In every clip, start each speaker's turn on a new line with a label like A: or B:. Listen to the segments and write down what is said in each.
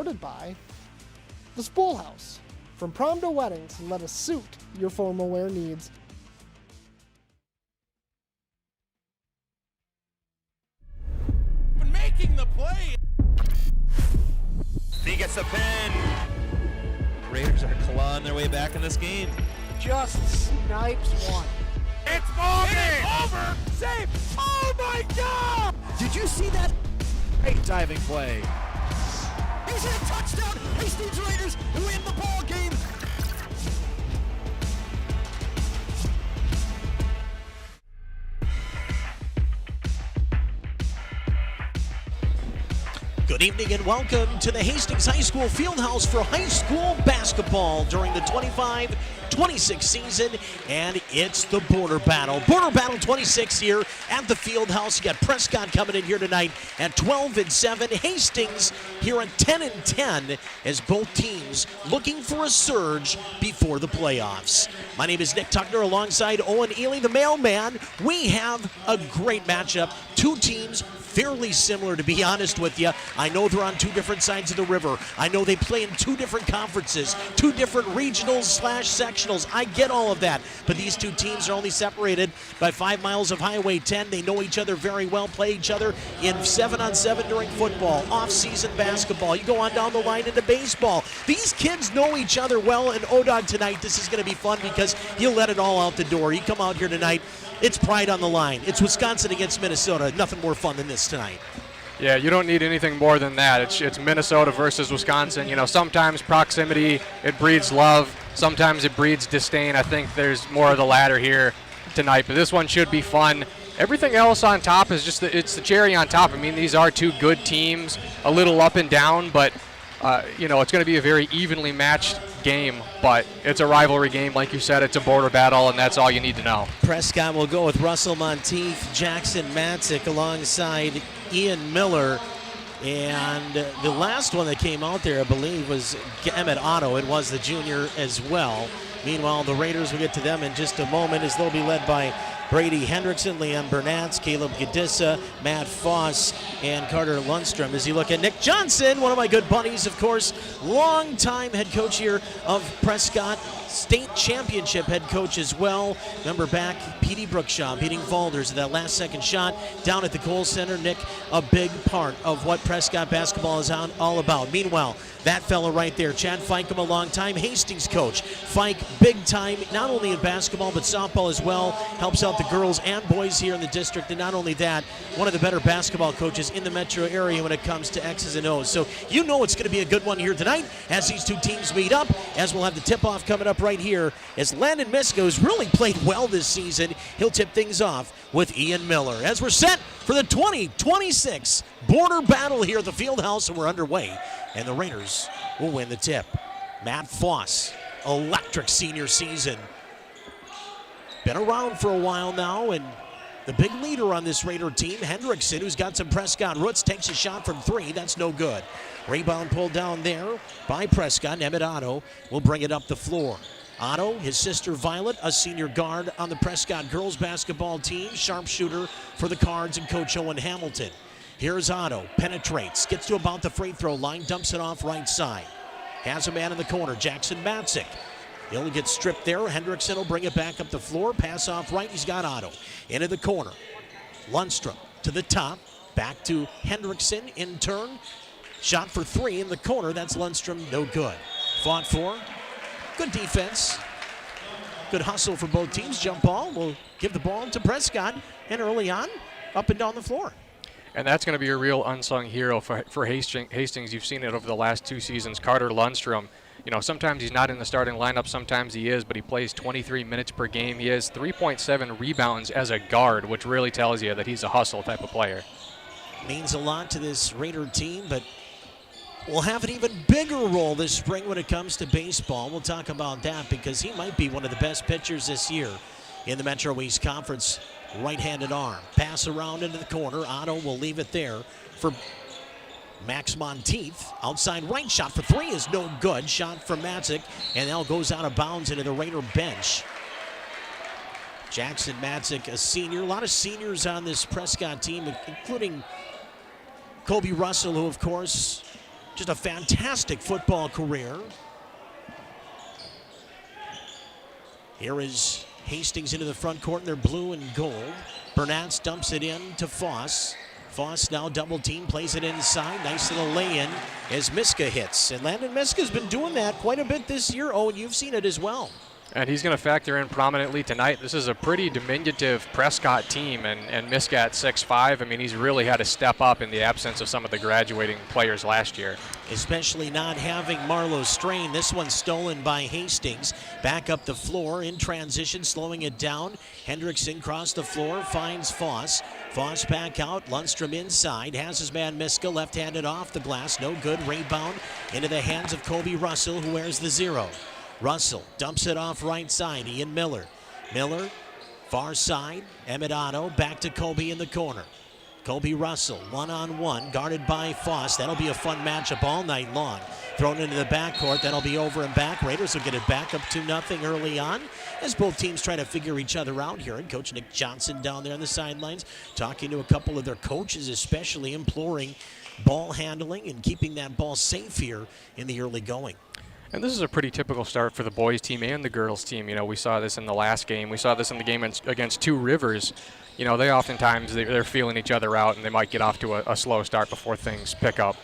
A: Supported by the Spool House. From prom to weddings, let us suit your formal wear needs.
B: Making the play. He gets the pin. Raiders are clawing their way back in this game.
A: Just snipes one.
B: It's over. Save. Oh my God! Did you see that? Great diving play. He's hit a touchdown. Hastings Raiders win the ball game.
C: Good evening and welcome to the Hastings High School Fieldhouse for high school basketball during the 25-26 season, and it's the Border Battle. Border Battle 26 here at the Fieldhouse. You got Prescott coming in here tonight at 12-7. Hastings here at 10-10 as both teams looking for a surge before the playoffs. My name is Nick Tuckner alongside Owen Ely, the mailman. We have a great matchup. Two teams fairly similar, to be honest with you. I know they're on two different sides of the river. I know they play in two different conferences, two different regionals/sectionals. I get all of that, but these two teams are only separated by 5 miles of Highway 10. They know each other very well, play each other in 7-on-7 during football, off-season basketball. You go on down the line into baseball. These kids know each other well, and ODOG tonight, this is going to be fun because he'll let it all out the door. You come out here tonight, it's pride on the line. It's Wisconsin against Minnesota. Nothing more fun than this tonight.
D: Yeah, you don't need anything more than that. It's Minnesota versus Wisconsin. You know, sometimes proximity, it breeds love. Sometimes it breeds disdain. I think there's more of the latter here tonight, but this one should be fun. Everything else on top is just it's the cherry on top. I mean, these are two good teams, a little up and down, but you know, it's going to be a very evenly matched game, but it's a rivalry game. Like you said, it's a border battle, and that's all you need to know.
C: Prescott will go with Russell Monteith, Jackson Matzik alongside Ian Miller. And the last one that came out there, I believe, was Emmett Otto. It was the junior as well. Meanwhile, the Raiders will get to them in just a moment as they'll be led by Brady Hendrickson, Liam Bernatz, Caleb Gadissa, Matt Foss, and Carter Lundstrom. As you look at Nick Johnson, one of my good buddies, of course, longtime head coach here of Prescott, state championship head coach as well. Remember back, Petey Brookshaw beating Valders at that last second shot down at the Kohl Center. Nick, a big part of what Prescott basketball is all about. Meanwhile, that fella right there, Chad Fikam, a long-time Hastings coach. Fike, big time, not only in basketball, but softball as well. Helps out the girls and boys here in the district. And not only that, one of the better basketball coaches in the metro area when it comes to X's and O's. So you know it's going to be a good one here tonight as these two teams meet up, as we'll have the tip-off coming up right here. As Landon Misko has really played well this season, he'll tip things off with Ian Miller. As we're set for the 2026 Border Battle here at the Fieldhouse, and we're underway. And the Raiders will win the tip. Matt Foss, electric senior season. Been around for a while now, and the big leader on this Raider team, Hendrickson, who's got some Prescott roots, takes a shot from three. That's no good. Rebound pulled down there by Prescott. Emmett Otto will bring it up the floor. Otto, his sister Violet, a senior guard on the Prescott girls basketball team, sharpshooter for the Cards and Coach Owen Hamilton. Here's Otto, penetrates, gets to about the free throw line, dumps it off right side. Has a man in the corner, Jackson Matzik. He'll get stripped there. Hendrickson will bring it back up the floor. Pass off right. He's got Otto. Into the corner. Lundstrom to the top. Back to Hendrickson in turn. Shot for three in the corner. That's Lundstrom. No good. Fought for. Good defense. Good hustle for both teams. Jump ball. We'll give the ball to Prescott. And early on, up and down the floor.
D: And that's going to be a real unsung hero for Hastings. You've seen it over the last two seasons. Carter Lundstrom. You know, sometimes he's not in the starting lineup, sometimes he is, but he plays 23 minutes per game. He has 3.7 rebounds as a guard, which really tells you that he's a hustle type of player.
C: Means a lot to this Raider team, but will have an even bigger role this spring when it comes to baseball. We'll talk about that because he might be one of the best pitchers this year in the Metro East Conference. Right-handed arm. Pass around into the corner. Otto will leave it there for Max Monteith. Outside right shot for three is no good. Shot from Matzik, and now goes out of bounds into the Raider bench. Jackson Matzik, a senior. A lot of seniors on this Prescott team, including Kobe Russell, who, of course, Just a fantastic football career. Here is Hastings into the front court in their blue and gold. Bernatz dumps it in to Foss. Foss now double team, plays it inside. Nice little lay-in as Miska hits. And Landon Miska's been doing that quite a bit this year. Oh, and you've seen it as well.
D: And he's going to factor in prominently tonight. This is a pretty diminutive Prescott team, and Miska at 6'5". I mean, he's really had to step up in the absence of some of the graduating players last year.
C: Especially not having Marlowe Strain. This one's stolen by Hastings. Back up the floor in transition, slowing it down. Hendrickson crossed the floor, finds Foss. Foss back out, Lundstrom inside, has his man Miska left-handed off the glass. No good, rebound into the hands of Kobe Russell, who wears the 0. Russell dumps it off right side. Ian Miller. Miller, far side. Emmett Otto back to Kobe in the corner. Kobe Russell, one-on-one, guarded by Foss. That'll be a fun matchup all night long. Thrown into the backcourt. That'll be over and back. Raiders will get it back up 2-0 early on as both teams try to figure each other out here. And Coach Nick Johnson down there on the sidelines talking to a couple of their coaches, especially imploring ball handling and keeping that ball safe here in the early going.
D: And this is a pretty typical start for the boys team and the girls team. You know, we saw this in the last game. We saw this in the game against Two Rivers. You know, they oftentimes, they're feeling each other out, and they might get off to a slow start before things pick up.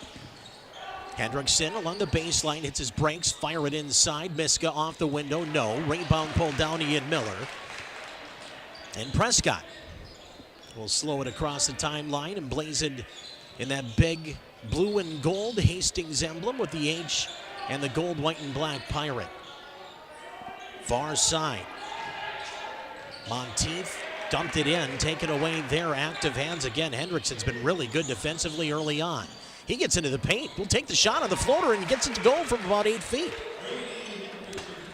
C: Hendrickson along the baseline, hits his brakes, fire it inside. Miska off the window, no. Rebound pulled down Ian Miller. And Prescott will slow it across the timeline and blazoned in that big blue and gold Hastings emblem with the H and the gold, white, and black pirate. Far side. Monteith dumped it in, taken away there. Active hands again. Hendrickson's been really good defensively early on. He gets into the paint. Will take the shot on the floater and gets it to goal from about 8 feet.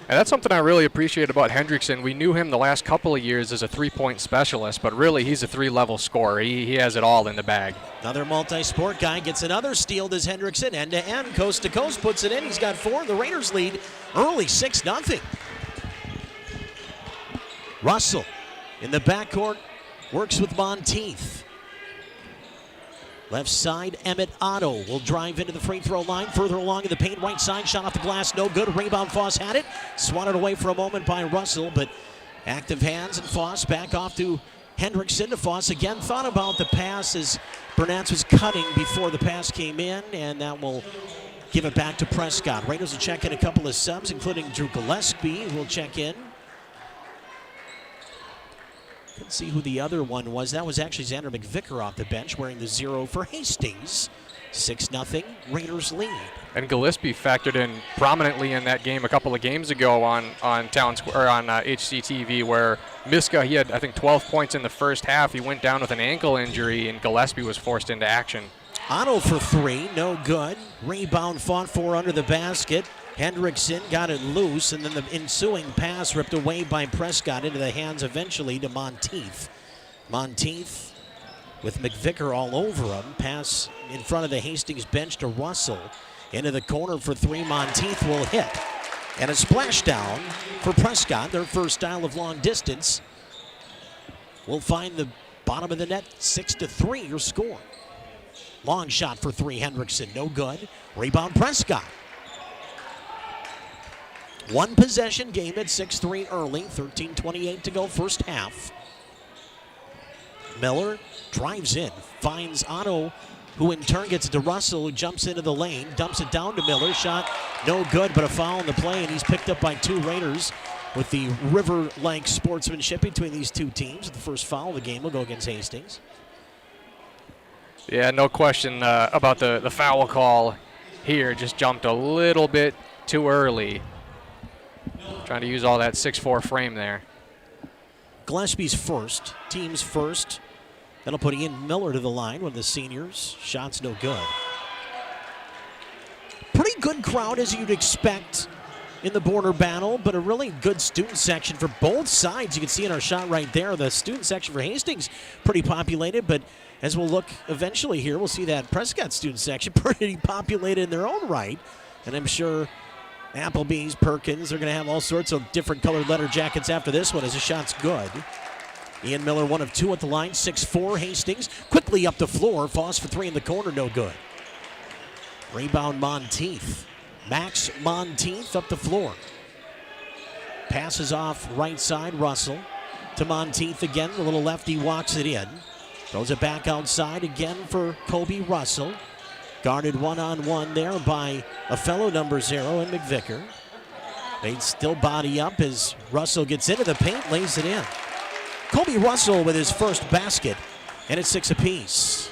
D: And that's something I really appreciate about Hendrickson. We knew him the last couple of years as a three-point specialist, but really he's a three-level scorer. He has it all in the bag.
C: Another multi-sport guy gets another steal as Hendrickson, end-to-end, coast-to-coast, puts it in. He's got 4. The Raiders lead early, 6-0. Russell in the backcourt works with Monteith. Left side, Emmett Otto will drive into the free throw line. Further along in the paint, right side, shot off the glass, no good. Rebound, Foss had it. Swatted away for a moment by Russell, but active hands, and Foss back off to Hendrickson. To Foss again, thought about the pass as Bernatz was cutting before the pass came in, and that will give it back to Prescott. Raiders will check in a couple of subs, including Drew Gillespie, who will check in. Couldn't see who the other one was. That was actually Xander McVicker off the bench wearing the 0 for Hastings. 6-0 Raiders lead.
D: And Gillespie factored in prominently in that game a couple of games ago on Town Square, or on HCTV, where Miska, he had I think 12 points in the first half. He went down with an ankle injury, and Gillespie was forced into action.
C: Otto for 3, no good. Rebound fought for under the basket. Hendrickson got it loose, and then the ensuing pass ripped away by Prescott into the hands eventually to Monteith. Monteith with McVicker all over him. Pass in front of the Hastings bench to Russell. Into the corner for 3, Monteith will hit. And a splashdown for Prescott, their first style of long distance. Will find the bottom of the net, 6-3 your score. Long shot for 3, Hendrickson, no good. Rebound, Prescott. One possession game at 6-3 early, 13:28 to go first half. Miller drives in, finds Otto, who in turn gets it to Russell, who jumps into the lane, dumps it down to Miller. Shot no good, but a foul in the play, and he's picked up by 2 Raiders with the river-like sportsmanship between these two teams. The first foul of the game will go against Hastings.
D: Yeah, no question about the foul call here. Just jumped a little bit too early. Trying to use all that 6'4" frame there.
C: Gillespie's first, team's first. That'll put Ian Miller to the line, one of the seniors. Shot's no good. Pretty good crowd as you'd expect in the border battle, but a really good student section for both sides. You can see in our shot right there, the student section for Hastings pretty populated, but as we'll look eventually here, we'll see that Prescott student section pretty populated in their own right. And I'm sure Applebee's, Perkins, they're going to have all sorts of different colored letter jackets after this one as the shot's good. Ian Miller, 1 of 2 at the line, 6'4", Hastings. Quickly up the floor, Foss for 3 in the corner, no good. Rebound Monteith. Max Monteith up the floor. Passes off right side, Russell. To Monteith again, the little lefty walks it in. Throws it back outside again for Kobe Russell. Guarded one-on-one there by a fellow number 0 in McVicker. They still body up as Russell gets into the paint, lays it in. Kobe Russell with his first basket, and it's 6 apiece.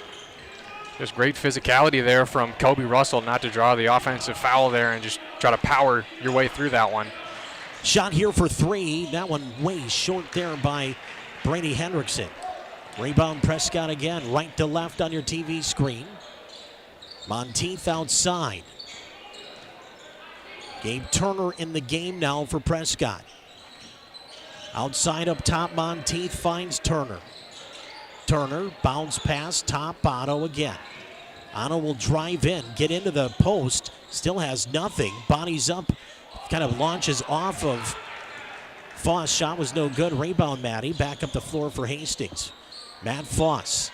D: Just great physicality there from Kobe Russell not to draw the offensive foul there and just try to power your way through that one.
C: Shot here for 3. That one way short there by Brady Hendrickson. Rebound Prescott again, right to left on your TV screen. Monteith outside. Gabe Turner in the game now for Prescott. Outside up top, Monteith finds Turner. Turner, bounce pass, top, Otto again. Otto will drive in, get into the post, still has nothing. Bodies up, kind of launches off of Foss. Shot was no good. Rebound Matty, back up the floor for Hastings. Matt Foss,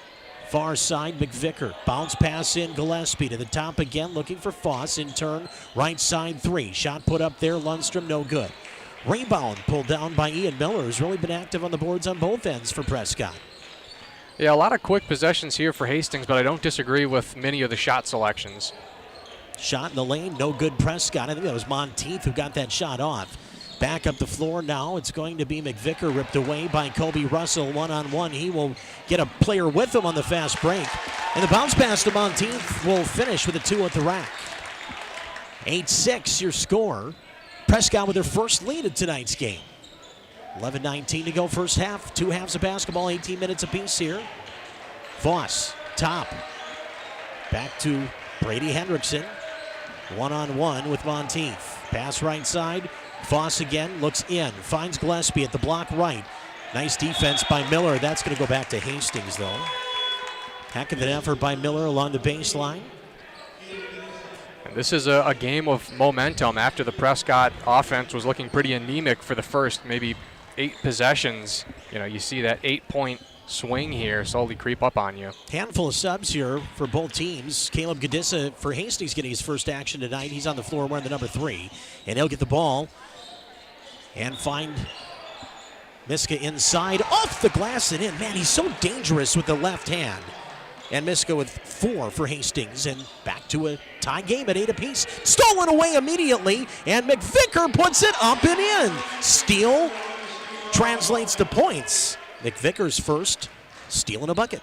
C: far side, McVicker. Bounce pass in, Gillespie to the top again, looking for Foss. In turn, right side 3. Shot put up there, Lundstrom, no good. Rebound pulled down by Ian Miller, who's really been active on the boards on both ends for Prescott.
D: Yeah, a lot of quick possessions here for Hastings, but I don't disagree with many of the shot selections.
C: Shot in the lane, no good. Prescott. I think that was Monteith who got that shot off. Back up the floor now. It's going to be McVicker, ripped away by Kobe Russell. One-on-one. He will get a player with him on the fast break. And the bounce pass to Monteith will finish with a 2 at the rack. 8-6 your score. Prescott with their first lead of tonight's game. 11:19 to go first half. 2 halves of basketball, 18 minutes apiece here. Foss, top. Back to Brady Hendrickson. One-on-one with Monteith. Pass right side. Foss again, looks in, finds Gillespie at the block right. Nice defense by Miller. That's going to go back to Hastings, though. Heck of an effort by Miller along the baseline.
D: And this is a game of momentum after the Prescott offense was looking pretty anemic for the first maybe 8 possessions. You know, you see that 8-point swing here slowly creep up on you.
C: Handful of subs here for both teams. Caleb Gadissa for Hastings getting his first action tonight. He's on the floor wearing the number 3. And he'll get the ball and find Miska inside, off the glass and in. Man, he's so dangerous with the left hand. And Miska with 4 for Hastings, and back to a tie game at 8 apiece. Stolen away immediately, and McVicker puts it up and in. Steal translates to points. McVicker's first, stealing a bucket.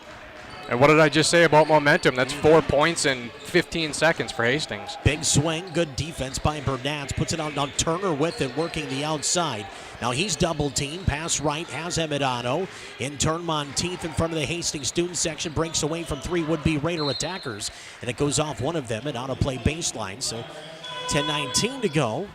D: And what did I just say about momentum? That's 4 points in 15 seconds for Hastings.
C: Big swing, good defense by Bernatz. Puts it out, now Turner with it, working the outside. Now he's double teamed, pass right, has Otto. In turn, Monteith in front of the Hastings student section, breaks away from 3 would-be Raider attackers. And it goes off one of them, and Otto play baseline. So 10:19 to go.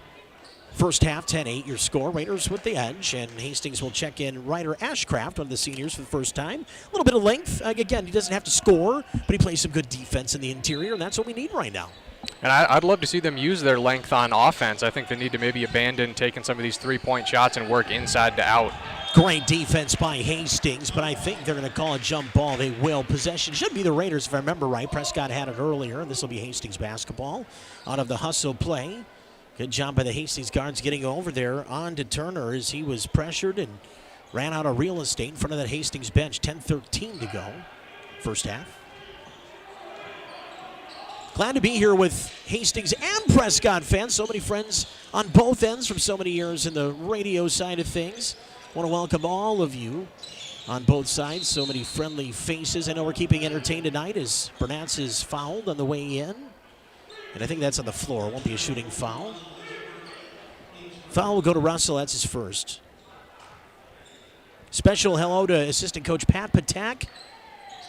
C: First half, 10-8 your score. Raiders with the edge, and Hastings will check in Ryder Ashcraft, one of the seniors, for the first time. A little bit of length. Again, he doesn't have to score, but he plays some good defense in the interior, and that's what we need right now.
D: And I'd love to see them use their length on offense. I think they need to maybe abandon taking some of these 3-point shots and work inside to out.
C: Great defense by Hastings, but I think they're going to call a jump ball. They will. Possession should be the Raiders, if I remember right. Prescott had it earlier, and this will be Hastings basketball. Out of the hustle play. Good job by the Hastings guards getting over there on to Turner as he was pressured and ran out of real estate in front of that Hastings bench. 10:13 to go, first half. Glad to be here with Hastings and Prescott fans. So many friends on both ends from so many years in the radio side of things. Want to welcome all of you on both sides. So many friendly faces. I know we're keeping entertained tonight as Bernatz is fouled on the way in. And I think that's on the floor. It won't be a shooting foul. Foul will go to Russell. That's his first. Special hello to assistant coach Pat Patak.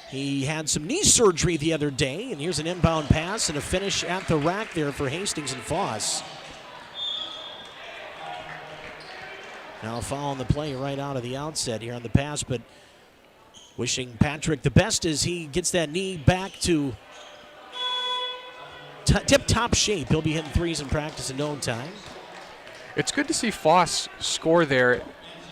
C: He had some knee surgery the other day, and here's an inbound pass and a finish at the rack there for Hastings and Foss. Now a foul on the play right out of the outset here on the pass, but wishing Patrick the best as he gets that knee back to tip-top shape. He'll be hitting threes in practice in no time.
D: It's good to see Foss score there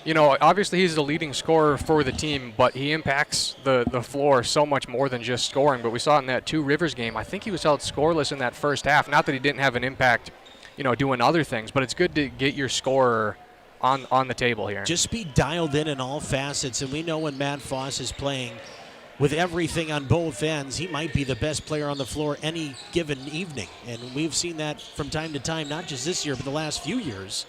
D: obviously he's the leading scorer for the team, but he impacts the floor so much more than just scoring. But we saw it in that Two Rivers game. I think he was held scoreless in that first half. Not that he didn't have an impact, doing other things, but it's good to get your scorer on the table here.
C: Just be dialed in all facets, and we know when Matt Foss is playing with everything on both ends, he might be the best player on the floor any given evening. And we've seen that from time to time, not just this year, but the last few years.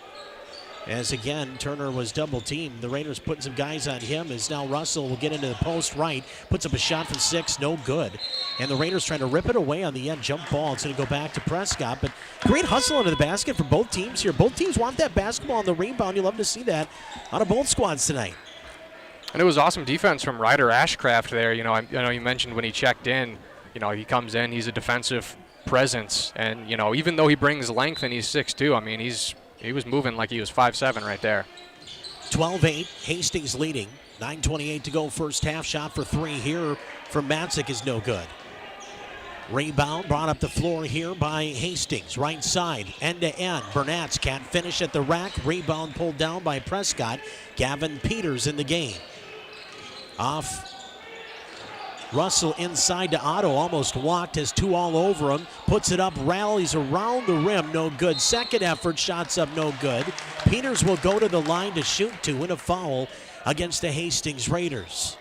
C: As again, Turner was double teamed. The Raiders putting some guys on him as now Russell will get into the post right, puts up a shot from 6, no good. And the Raiders trying to rip it away on the end, jump ball. It's going to go back to Prescott, but great hustle into the basket for both teams here. Both teams want that basketball on the rebound. You love to see that out of both squads tonight.
D: And it was awesome defense from Ryder Ashcraft there. I know you mentioned when he checked in, he comes in, he's a defensive presence. And, even though he brings length and he's 6'2", I mean, he was moving like he was 5'7" right there.
C: 12-8, Hastings leading. 9:28 to go first half. Shot for 3 here from Matzik is no good. Rebound brought up the floor here by Hastings. Right side, end to end. Burnatz can't finish at the rack. Rebound pulled down by Prescott. Gavin Peters in the game. Off Russell inside to Otto, almost walked, has 2 all over him, puts it up, rallies around the rim, no good. Second effort, shots up, no good. Peters will go to the line to shoot 2 and a foul against the Hastings Raiders.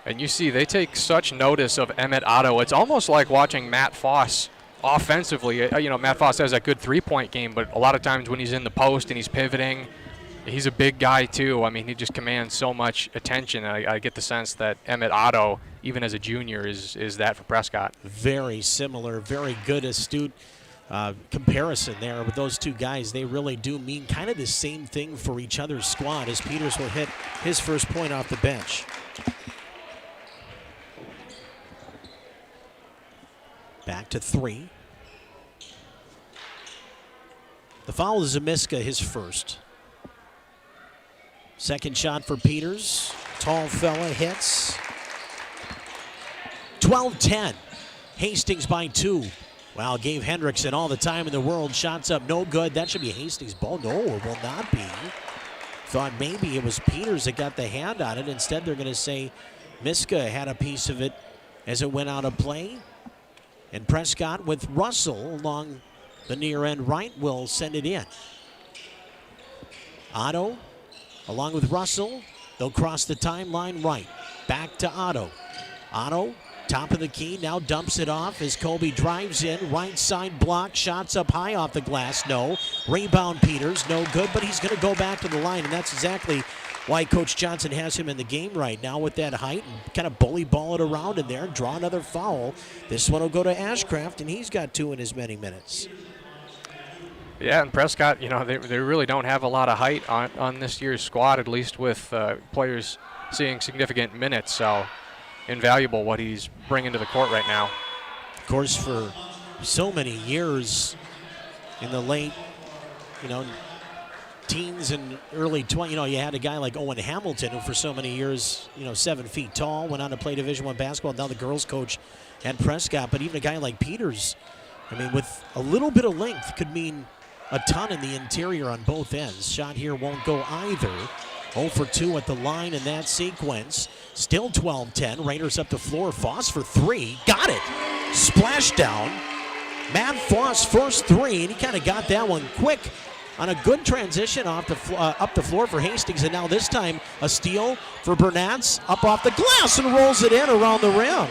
D: And you see, they take such notice of Emmett Otto. It's almost like watching Matt Foss offensively. Matt Foss has a good three-point game, but a lot of times when he's in the post and he's pivoting, he's a big guy too. I mean, he just commands so much attention. I get the sense that Emmett Otto, even as a junior, is that for Prescott.
C: Very similar, very good, astute comparison there with those two guys. They really do mean kind of the same thing for each other's squad as Peters will hit his first point off the bench. Back to 3. The foul is Zamiska, his first. Second shot for Peters. Tall fella hits. 12-10. Hastings by 2. Well, gave Hendrickson all the time in the world. Shots up, no good. That should be Hastings' ball. No, it will not be. Thought maybe it was Peters that got the hand on it. Instead, they're going to say Miska had a piece of it as it went out of play. And Prescott with Russell along the near end right will send it in. Otto along with Russell. They'll cross the timeline right. Back to Otto. Otto, top of the key, now dumps it off as Colby drives in. Right side block, shots up high off the glass, no. Rebound Peters, no good, but he's going to go back to the line, and that's exactly why Coach Johnson has him in the game right now with that height and kind of bully ball it around in there, draw another foul. This one will go to Ashcraft, and he's got 2 in as many minutes.
D: Yeah, and Prescott, they really don't have a lot of height on this year's squad, at least with players seeing significant minutes. So invaluable what he's bringing to the court right now.
C: Of course, for so many years in the late, teens and early 20, you had a guy like Owen Hamilton who for so many years, 7 feet tall, went on to play Division I basketball, now the girls coach at Prescott. But even a guy like Peters, with a little bit of length could mean a ton in the interior on both ends. Shot here won't go either. 0 for 2 at the line in that sequence. Still 12-10. Raiders up the floor. Foss for 3. Got it. Splash down. Matt Foss first 3, and he kind of got that one quick on a good transition off the up the floor for Hastings. And now this time a steal for Burnatz up off the glass and rolls it in around the rim.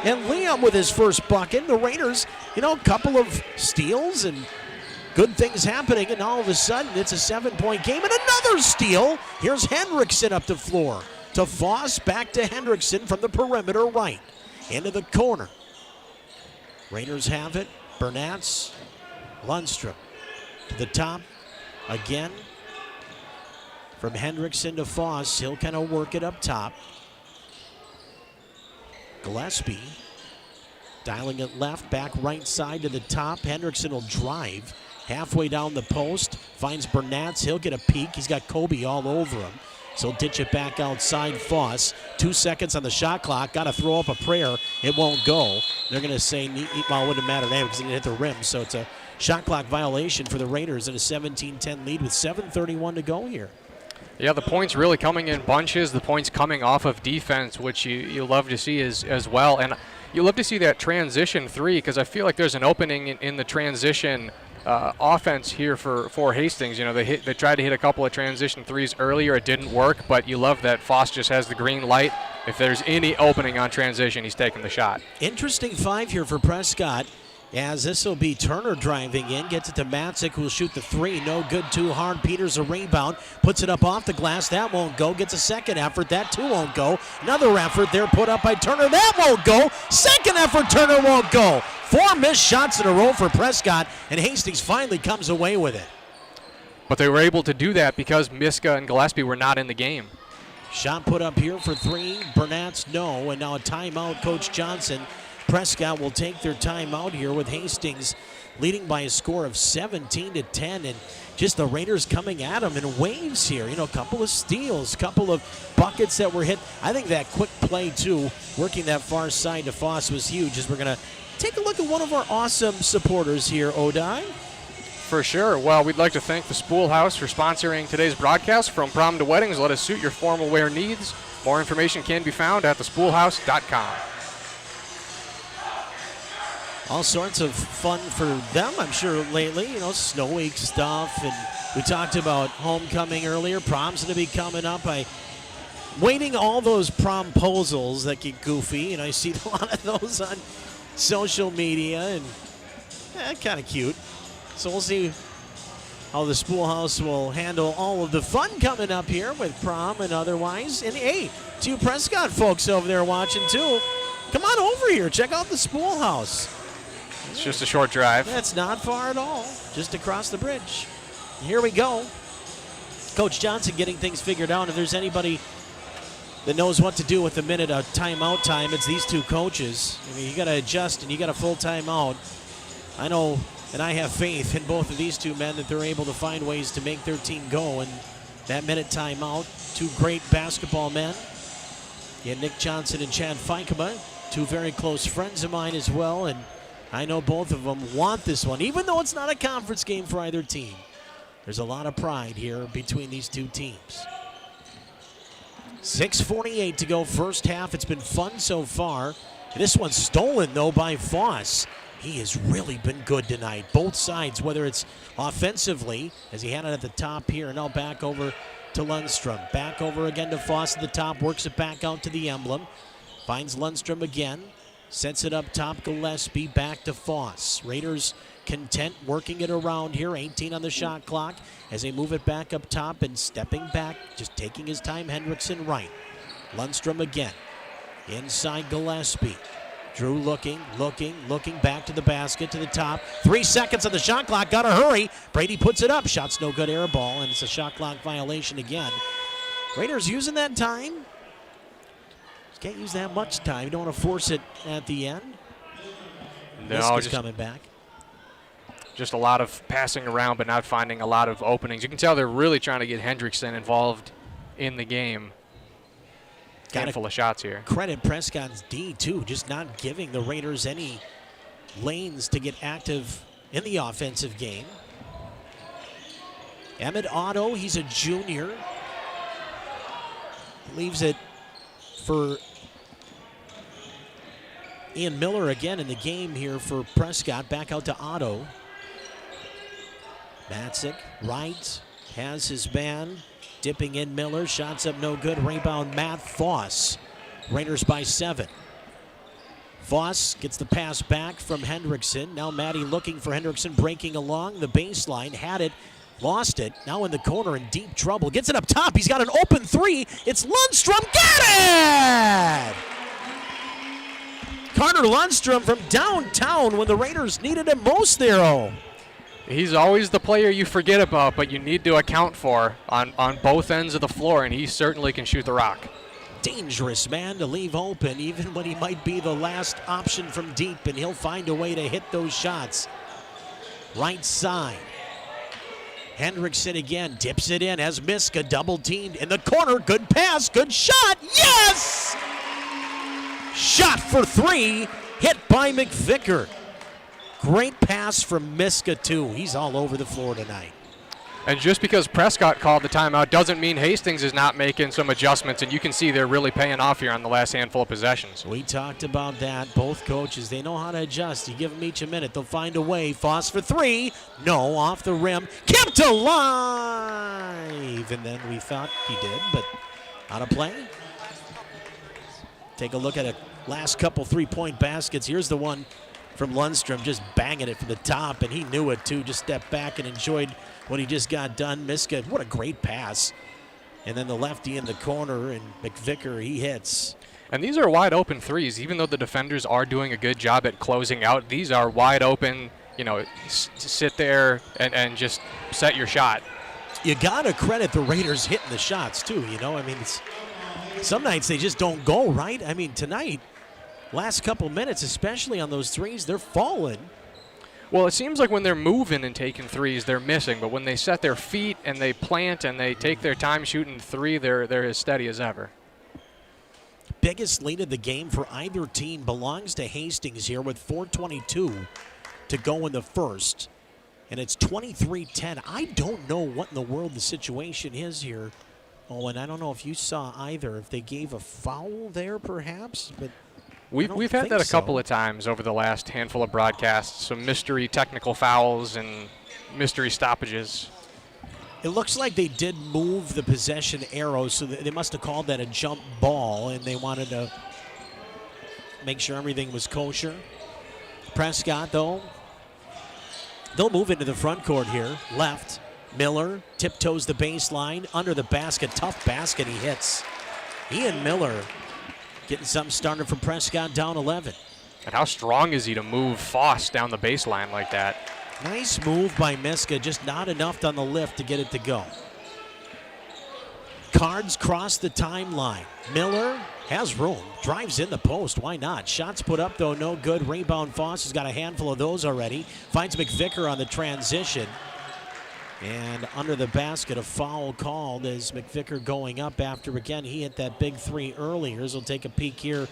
C: And Liam with his first bucket. The Raiders, a couple of steals and good things happening, and all of a sudden it's a 7-point game and another steal. Here's Hendrickson up the floor to Foss, back to Hendrickson from the perimeter right into the corner. Raiders have it. Burnatz, Lundstrom to the top again from Hendrickson to Foss. He'll kind of work it up top. Gillespie dialing it left, back right side to the top. Hendrickson will drive halfway down the post, finds Burnatz. He'll get a peek. He's got Kobe all over him. So he'll ditch it back outside Foss. 2 seconds on the shot clock. Got to throw up a prayer. It won't go. They're going to say, well, it wouldn't matter now because it didn't hit the rim. So it's a shot clock violation for the Raiders, and a 17-10 lead with 7:31 to go here.
D: Yeah, the points really coming in bunches, the points coming off of defense, which you love to see as well. And you love to see that transition three, because I feel like there's an opening in the transition offense here for Hastings. You know, they tried to hit a couple of transition threes earlier. It didn't work, but you love that Foss just has the green light. If there's any opening on transition, he's taking the shot.
C: Interesting 5 here for Prescott, as this will be Turner driving in, gets it to Matzik, who will shoot the 3. No good, too hard. Peters a rebound, puts it up off the glass. That won't go. Gets a second effort. That too won't go. Another effort there put up by Turner. That won't go. Second effort, Turner won't go. 4 missed shots in a row for Prescott, and Hastings finally comes away with it.
D: But they were able to do that because Miska and Gillespie were not in the game.
C: Shot put up here for 3. Burnett's no, and now a timeout, Coach Johnson. Prescott will take their timeout here with Hastings leading by a score of 17-10, and just the Raiders coming at them in waves here. You know, a couple of steals, a couple of buckets that were hit. I think that quick play, too, working that far side to Foss was huge, as we're going to take a look at one of our awesome supporters here, Odai.
D: For sure. Well, we'd like to thank the Spool House for sponsoring today's broadcast. From prom to weddings, let us suit your formal wear needs. More information can be found at thespoolhouse.com.
C: All sorts of fun for them, I'm sure, lately. You know, snow week stuff, and we talked about homecoming earlier. Prom's going to be coming up. Waiting all those promposals that get goofy, and I see a lot of those on social media, and kind of cute. So we'll see how the Spool House will handle all of the fun coming up here with prom and otherwise. And hey, to you Prescott folks over there watching too, come on over here. Check out the Spool House.
D: It's just a short drive.
C: That's not far at all, just across the bridge. Here we go. Coach Johnson getting things figured out. If there's anybody that knows what to do with a minute of timeout time, it's these two coaches. I mean, you got to adjust and you got a full timeout. I know, and I have faith in both of these two men that they're able to find ways to make their team go. And that minute timeout, two great basketball men. Yeah, Nick Johnson and Chad Fikema, two very close friends of mine as well. And I know both of them want this one, even though it's not a conference game for either team. There's a lot of pride here between these two teams. 6:48 to go first half. It's been fun so far. This one's stolen, though, by Foss. He has really been good tonight. Both sides, whether it's offensively, as he had it at the top here, and now back over to Lundstrom. Back over again to Foss at the top, works it back out to the emblem. Finds Lundstrom again. Sets it up top, Gillespie, back to Foss. Raiders content working it around here, 18 on the shot clock as they move it back up top and stepping back, just taking his time, Hendrickson right. Lundstrom again, inside Gillespie. Drew looking back to the basket, to the top. 3 seconds on the shot clock, gotta hurry. Brady puts it up, shot's no good, air ball, and it's a shot clock violation again. Raiders using that time. Can't use that much time. You don't want to force it at the end.
D: No,
C: just coming back.
D: Just a lot of passing around, but not finding a lot of openings. You can tell they're really trying to get Hendrickson involved in the game. Handful of shots here. Credit
C: Prescott's D, too, just not giving the Raiders any lanes to get active in the offensive game. Emmett Otto, he's a junior. Leaves it for Ian Miller again in the game here for Prescott. Back out to Otto. Matzik, right, has his man. Dipping in Miller, shots up no good. Rebound Matt Foss. Raiders by 7. Foss gets the pass back from Hendrickson. Now Matty looking for Hendrickson, breaking along the baseline. Had it, lost it. Now in the corner in deep trouble. Gets it up top. He's got an open 3. It's Lundstrom. Got it! Carter Lundstrom from downtown when the Raiders needed him most there. Oh.
D: He's always the player you forget about, but you need to account for on both ends of the floor, and he certainly can shoot the rock.
C: Dangerous man to leave open, even when he might be the last option from deep, and he'll find a way to hit those shots. Right side. Hendrickson again, dips it in, has Miska double teamed in the corner. Good pass, good shot, yes! Shot for 3, hit by McVicker. Great pass from Miska, too. He's all over the floor tonight.
D: And just because Prescott called the timeout doesn't mean Hastings is not making some adjustments, and you can see they're really paying off here on the last handful of possessions.
C: We talked about that. Both coaches, they know how to adjust. You give them each a minute, they'll find a way. Foss for three. No, off the rim. Kept alive. And then we thought he did, but out of play. Take a look at a last couple three-point baskets. Here's the one from Lundstrom, just banging it from the top, and he knew it too. Just stepped back and enjoyed what he just got done. Miska, what a great pass. And then the lefty in the corner, and McVicker, he hits.
D: And these are wide open threes. Even though the defenders are doing a good job at closing out, these are wide open, you know, sit there and just set your shot.
C: You got to credit the Raiders hitting the shots too, you know. I mean, some nights they just don't go, right? I mean, tonight, last couple minutes, especially on those threes, they're falling.
D: Well, it seems like when they're moving and taking threes, they're missing. But when they set their feet and they plant and they take their time shooting three, they're as steady as ever.
C: Biggest lead of the game for either team belongs to Hastings here with 4:22 to go in the first. And it's 23-10. I don't know what in the world the situation is here. Oh, and I don't know if you saw either. If they gave a foul there, perhaps, but
D: We've had that a couple of times over the last handful of broadcasts, some mystery technical fouls and mystery stoppages.
C: It looks like they did move the possession arrow, so they must have called that a jump ball, and they wanted to make sure everything was kosher. Prescott, though, they'll move into the front court here. Left, Miller tiptoes the baseline, under the basket, tough basket he hits. Ian Miller getting something started from Prescott, down 11.
D: And how strong is he to move Foss down the baseline like that?
C: Nice move by Miska, just not enough on the lift to get it to go. Cards cross the timeline. Miller has room, drives in the post, why not? Shots put up though, no good. Rebound, Foss has got a handful of those already. Finds McVicker on the transition. And under the basket, a foul called as McVicker going up after, again, he hit that big three earlier. So we'll take a peek here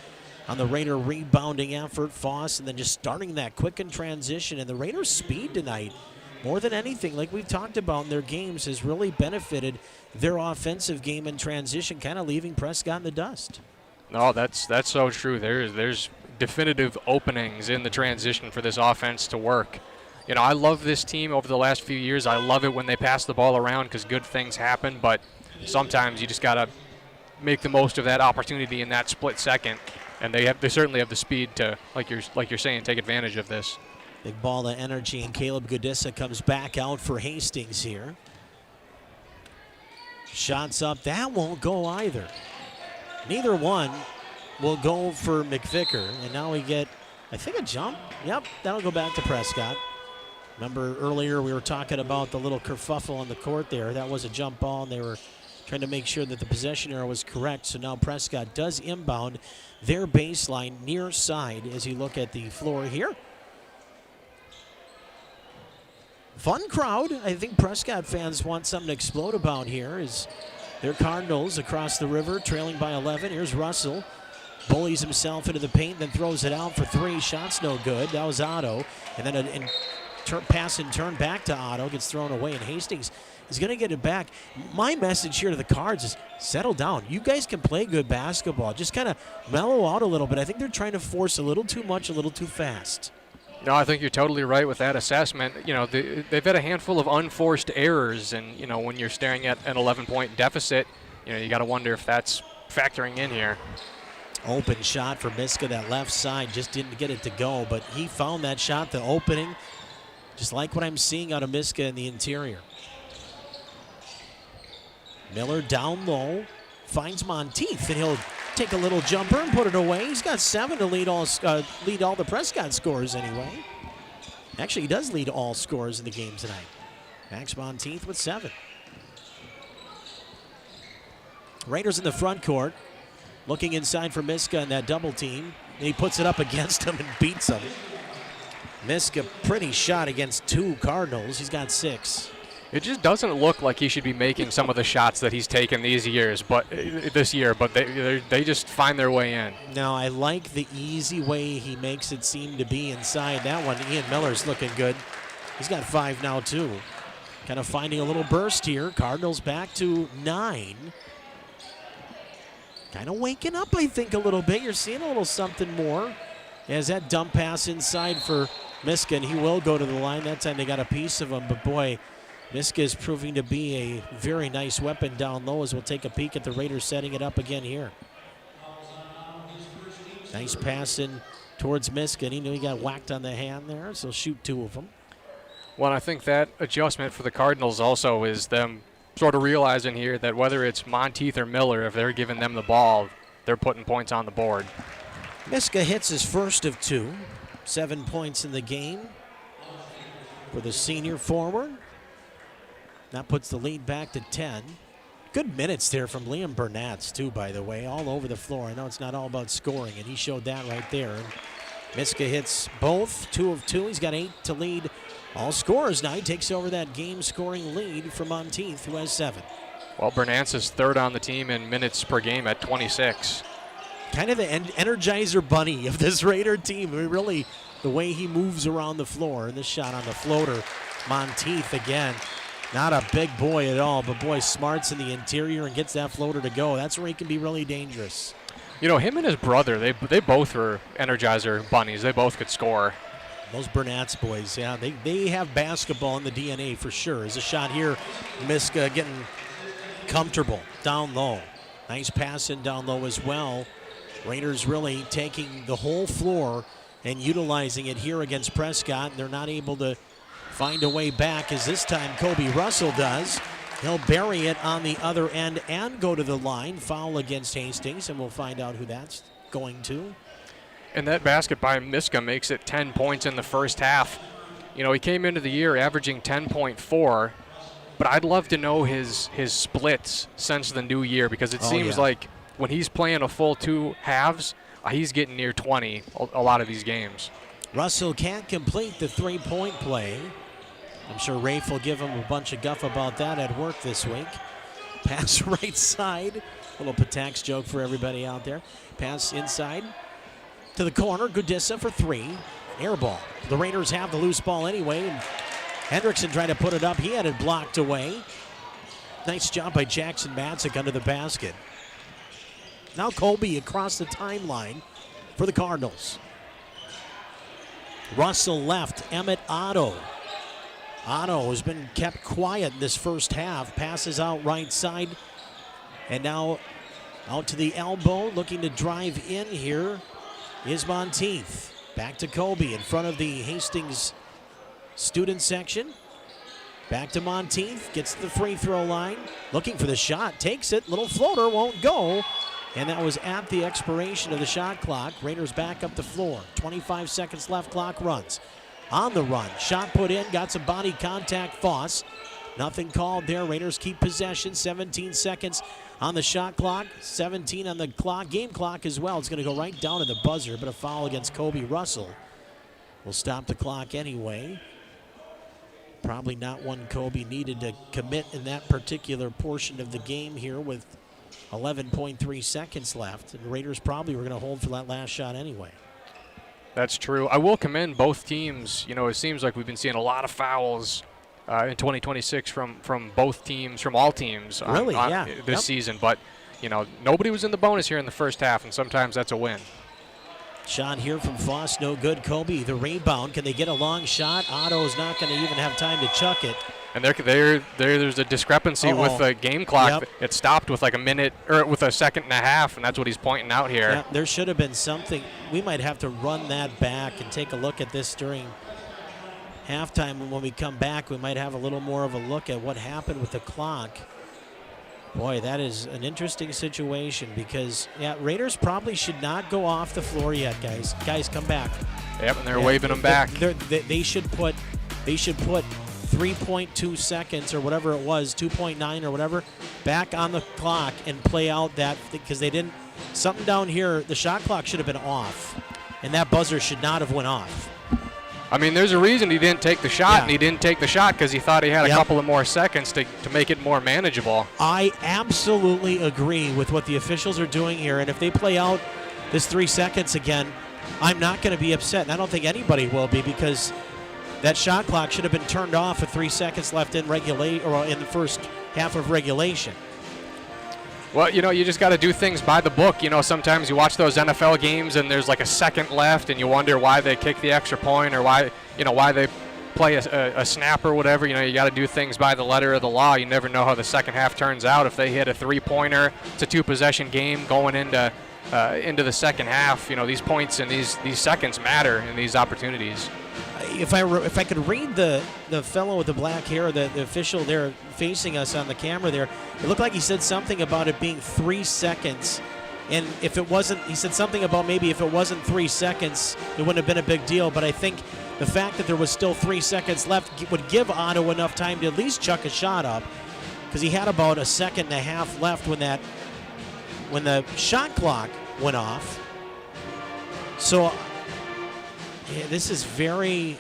C: on the Raider rebounding effort. Foss, and then just starting that quick in transition. And the Raiders' speed tonight, more than anything, like we've talked about in their games, has really benefited their offensive game in transition, kind of leaving Prescott in the dust.
D: No, that's so true. There's definitive openings in the transition for this offense to work. You know, I love this team over the last few years. I love it when they pass the ball around because good things happen, but sometimes you just got to make the most of that opportunity in that split second, and they certainly have the speed to, like you're saying, take advantage of this.
C: Big ball of energy, and Caleb Godissa comes back out for Hastings here. Shots up, that won't go either. Neither one will go for McVicker, and now we get, I think, a jump. Yep, that'll go back to Prescott. Remember earlier we were talking about the little kerfuffle on the court there. That was a jump ball, and they were trying to make sure that the possession arrow was correct. So now Prescott does inbound their baseline near side as you look at the floor here. Fun crowd. I think Prescott fans want something to explode about here as their Cardinals across the river trailing by 11. Here's Russell. Bullies himself into the paint, then throws it out for three. Shots no good. That was Otto. And then pass and turn back to Otto. Gets thrown away, and Hastings is going to get it back. My message here to the Cards is settle down. You guys can play good basketball. Just kind of mellow out a little bit. I think they're trying to force a little too much, a little too fast.
D: No, I think you're totally right with that assessment. You know, they've had a handful of unforced errors, and, you know, when you're staring at an 11-point deficit, you know, you got to wonder if that's factoring in here.
C: Open shot for Miska, that left side, just didn't get it to go, but he found that shot, the opening, just like what I'm seeing out of Miska in the interior. Miller down low, finds Monteith, and he'll take a little jumper and put it away. He's got 7 to lead all the Prescott scores anyway. Actually, he does lead all scores in the game tonight. Max Monteith with 7. Raiders in the front court, looking inside for Miska in that double team. And he puts it up against him and beats him. Miska, pretty shot against 2 Cardinals. He's got 6.
D: It just doesn't look like he should be making some of the shots that he's taken this year, but they just find their way in.
C: Now, I like the easy way he makes it seem to be inside that one. Ian Miller's looking good. He's got 5 now, too. Kind of finding a little burst here. Cardinals back to 9. Kind of waking up, I think, a little bit. You're seeing a little something more. As that dump pass inside for Miska, and he will go to the line. That time they got a piece of him, but boy, Miska is proving to be a very nice weapon down low as we'll take a peek at the Raiders setting it up again here. Nice pass in towards Miska, and he knew he got whacked on the hand there, so shoot 2 of them.
D: Well, I think that adjustment for the Cardinals also is them sort of realizing here that whether it's Monteith or Miller, if they're giving them the ball, they're putting points on the board.
C: Miska hits his first of 2. 7 points in the game for the senior forward. That puts the lead back to 10. Good minutes there from Liam Bernatz, too, by the way, all over the floor. I know it's not all about scoring, and he showed that right there. And Miska hits both, 2 of 2. He's got 8 to lead all scorers now. He takes over that game-scoring lead from Monteith, who has 7.
D: Well, Bernatz is 3rd on the team in minutes per game at 26.
C: Kind of the energizer bunny of this Raider team. I mean, really, the way he moves around the floor. And this shot on the floater, Monteith again. Not a big boy at all, but boy, smarts in the interior and gets that floater to go. That's where he can be really dangerous.
D: You know, him and his brother, they both were energizer bunnies. They both could score.
C: Those Bernatz boys, yeah, they have basketball in the DNA for sure. There's a shot here, Miska getting comfortable down low. Nice pass in down low as well. Raiders really taking the whole floor and utilizing it here against Prescott. They're not able to find a way back, as this time Kobe Russell does. He'll bury it on the other end and go to the line. Foul against Hastings, and we'll find out who that's going to.
D: And that basket by Miska makes it 10 points in the first half. You know, he came into the year averaging 10.4, but I'd love to know his splits since the new year, because it seems like when he's playing a full 2 halves, he's getting near 20 a lot of these games.
C: Russell can't complete the 3-point play. I'm sure Rafe will give him a bunch of guff about that at work this week. Pass right side. A little Patax joke for everybody out there. Pass inside to the corner. Gudissa for 3. Air ball. The Raiders have the loose ball anyway. And Hendrickson tried to put it up. He had it blocked away. Nice job by Jackson Matzik under the basket. Now Colby across the timeline for the Cardinals. Russell left. Emmett Otto. Otto has been kept quiet in this first half. Passes out right side. And now out to the elbow. Looking to drive in here is Monteith. Back to Colby in front of the Hastings student section. Back to Monteith. Gets to the free throw line. Looking for the shot. Takes it. Little floater. Won't go. And that was at the expiration of the shot clock. Raiders back up the floor. 25 seconds left. Clock runs. On the run. Shot put in. Got some body contact. Foss. Nothing called there. Raiders keep possession. 17 seconds on the shot clock. 17 on the clock. Game clock as well. It's going to go right down to the buzzer. But a foul against Kobe Russell will stop the clock anyway. Probably not one Kobe needed to commit in that particular portion of the game here with 11.3 seconds left. And the Raiders probably were going to hold for that last shot anyway.
D: That's true. I will commend both teams. You know, it seems like we've been seeing a lot of fouls in 2026 from both teams, from all teams this season. But, you know, nobody was in the bonus here in the first half, and sometimes that's a win.
C: Shot here from Foss, no good. Kobe, the rebound. Can they get a long shot? Otto's not going to even have time to chuck it.
D: And there's a discrepancy with the game clock. Yep. It stopped with like a minute, or with a second and a half, and that's what he's pointing out here.
C: Yeah, there should have been something. We might have to run that back and take a look at this during halftime. And when we come back, we might have a little more of a look at what happened with the clock. Boy, that is an interesting situation because, Raiders probably should not go off the floor yet, guys. Guys, come back.
D: Yep, and they're waving them back.
C: They should put 3.2 seconds or whatever it was, 2.9 or whatever, back on the clock and play out that, because they didn't. Something down here, the shot clock should have been off, and that buzzer should not have went off.
D: I mean, there's a reason he didn't take the shot, and he didn't take the shot because he thought he had a couple of more seconds to make it more manageable.
C: I absolutely agree with what the officials are doing here, and if they play out this 3 seconds again, I'm not going to be upset, and I don't think anybody will be, because that shot clock should have been turned off with 3 seconds left in in the first half of regulation.
D: Well, you just got to do things by the book. Sometimes you watch those NFL games and there's like a second left, and you wonder why they kick the extra point or why they play a snap or whatever. You got to do things by the letter of the law. You never know how the second half turns out. If they hit a 3-pointer, it's a 2-possession game going into the second half. These points and these seconds matter in these opportunities.
C: If I could read the fellow with the black hair, the official there facing us on the camera there, it looked like he said something about it being 3 seconds. And if it wasn't, he said something about maybe if it wasn't 3 seconds, it wouldn't have been a big deal. But I think the fact that there was still 3 seconds left would give Otto enough time to at least chuck a shot up, because he had about a second and a half left when the shot clock went off. So yeah, this is very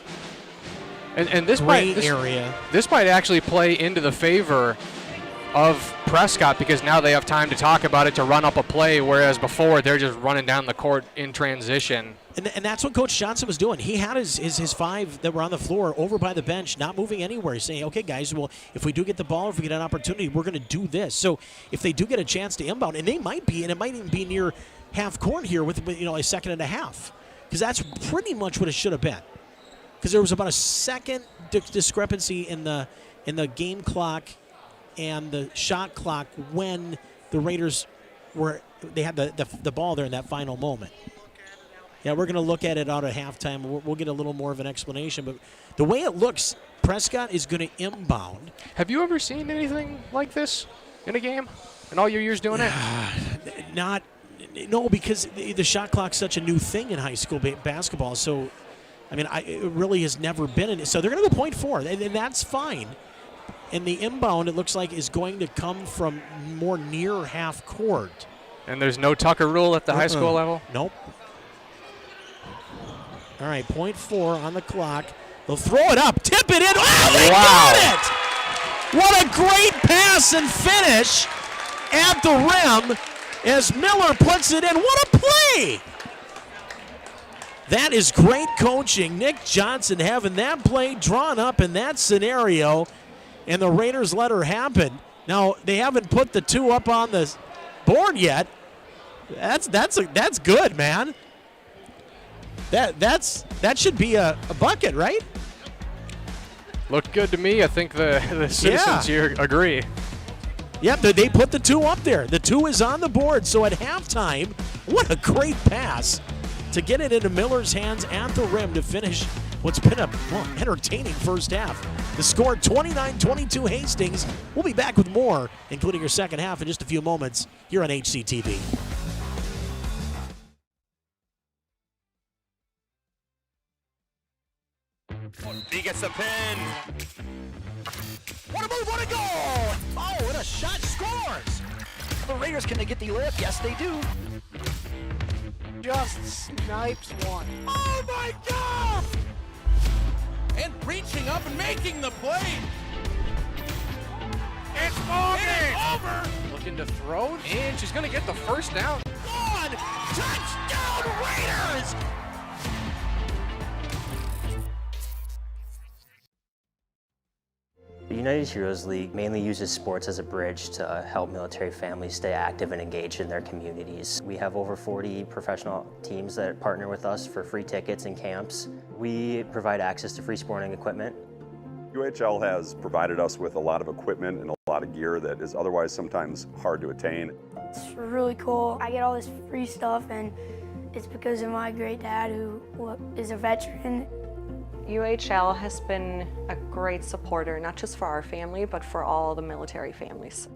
D: and this
C: area.
D: This might actually play into the favor of Prescott, because now they have time to talk about it, to run up a play, whereas before they're just running down the court in transition.
C: And that's what Coach Johnson was doing. He had his 5 that were on the floor over by the bench, not moving anywhere. He's saying, okay, guys, well, if we do get the ball, if we get an opportunity, we're going to do this. So if they do get a chance to inbound, and they might be, and it might even be near half court here with a second and a half, because that's pretty much what it should have been. Because there was about a second discrepancy in the game clock and the shot clock when the Raiders they had the ball there in that final moment. Yeah, we're going to look at it out at halftime. We'll get a little more of an explanation. But the way it looks, Prescott is going to inbound.
D: Have you ever seen anything like this in a game in all your years doing it?
C: No, because the shot clock's such a new thing in high school basketball. So, I mean, it really has never been in it. So they're going to go 0.4, and that's fine. And the inbound, it looks like, is going to come from more near half court.
D: And there's no Tucker rule at the high school level?
C: Nope. All right, 0.4 on the clock. They'll throw it up, tip it in. Oh, they got it! What a great pass and finish at the rim as Miller puts it in. What a play! That is great coaching. Nick Johnson having that play drawn up in that scenario, and the Raiders let her happen. Now, they haven't put the 2 up on the board yet. That's good, man. That should be a bucket, right?
D: Looked good to me. I think the citizens here agree.
C: Yep, they put the 2 up there. The 2 is on the board. So at halftime, what a great pass to get it into Miller's hands at the rim to finish what's been a entertaining first half. The score 29-22 Hastings. We'll be back with more, including your second half, in just a few moments here on HCTV.
B: He gets the pin.
E: What a move, what a goal! Oh, and a shot scores! The Raiders, can they get the lift? Yes, they do.
A: Just snipes one.
B: Oh my God! And reaching up and making the play. It's over.
D: Looking to throw, and she's going to get the first down.
E: One! Touchdown Raiders!
F: The United Heroes League mainly uses sports as a bridge to help military families stay active and engaged in their communities. We have over 40 professional teams that partner with us for free tickets and camps. We provide access to free sporting equipment.
G: UHL has provided us with a lot of equipment and a lot of gear that is otherwise sometimes hard to attain.
H: It's really cool. I get all this free stuff, and it's because of my great dad, who is a veteran.
I: UHL has been a great supporter, not just for our family, but for all the military families.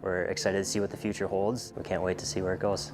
F: We're excited to see what the future holds. We can't wait to see where it goes.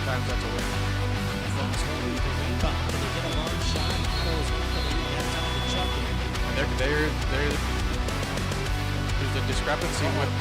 D: sometimes that's a win.
C: From Torrey, the rebound. Did he get a long shot? Otto's going to have time to chuck it.
D: And there's a discrepancy with.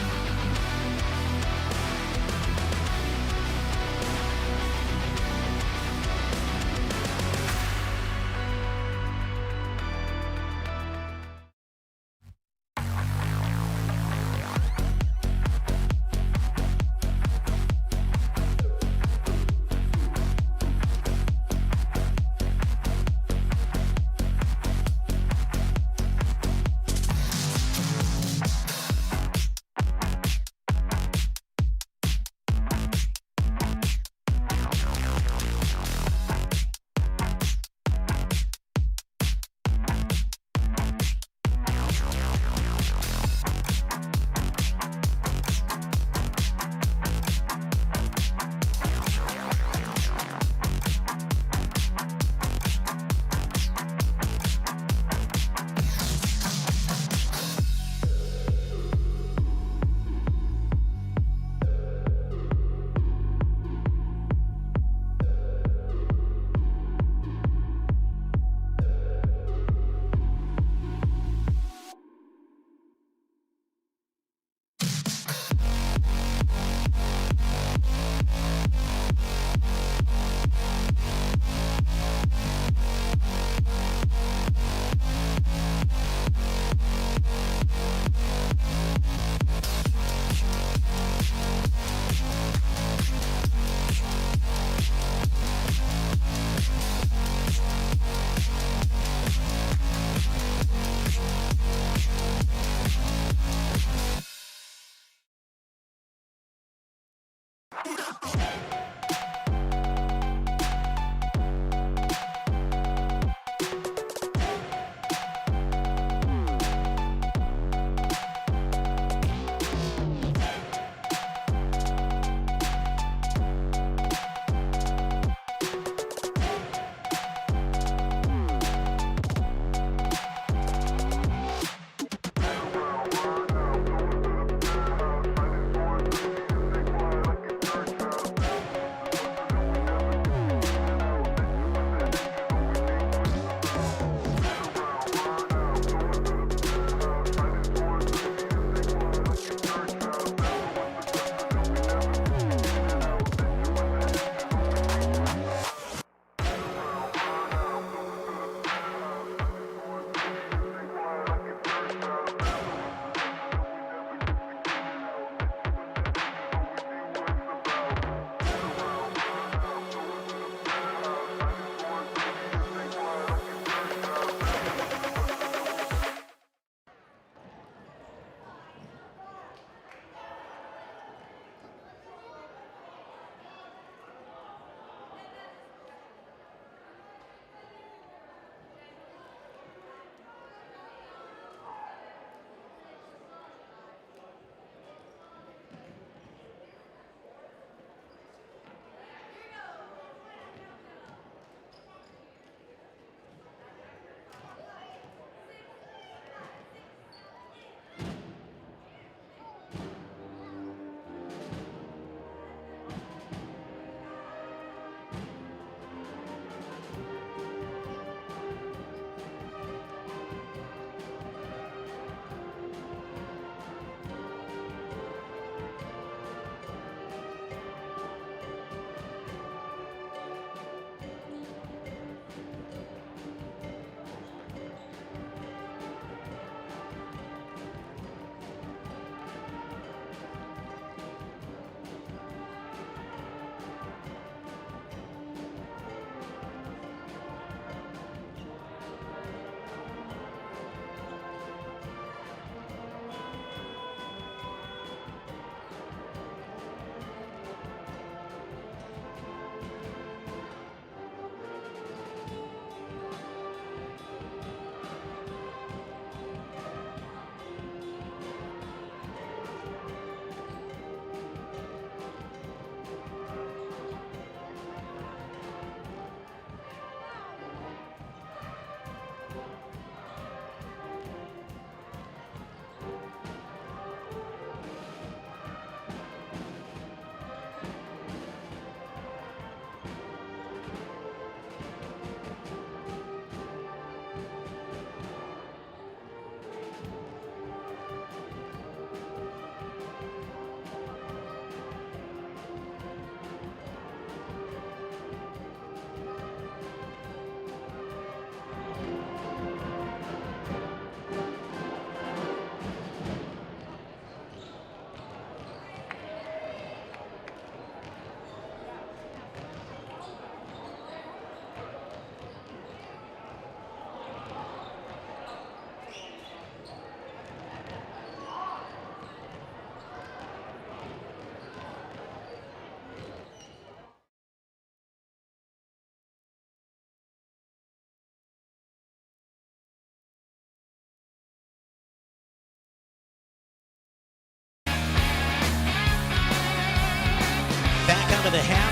C: of the half,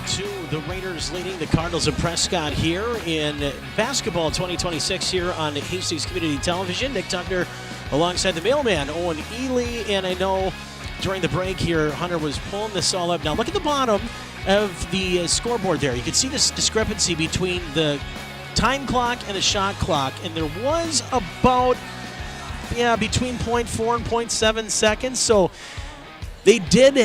C: 29-22. The Raiders leading the Cardinals of Prescott here in basketball 2026 here on Hastings Community Television. Nick Tuckner alongside the mailman, Owen Ely. And I know during the break here, Hunter was pulling this all up. Now look at the bottom of the scoreboard there. You can see this discrepancy between the time clock and the shot clock. And there was about, between 0.4 and 0.7 seconds. So they did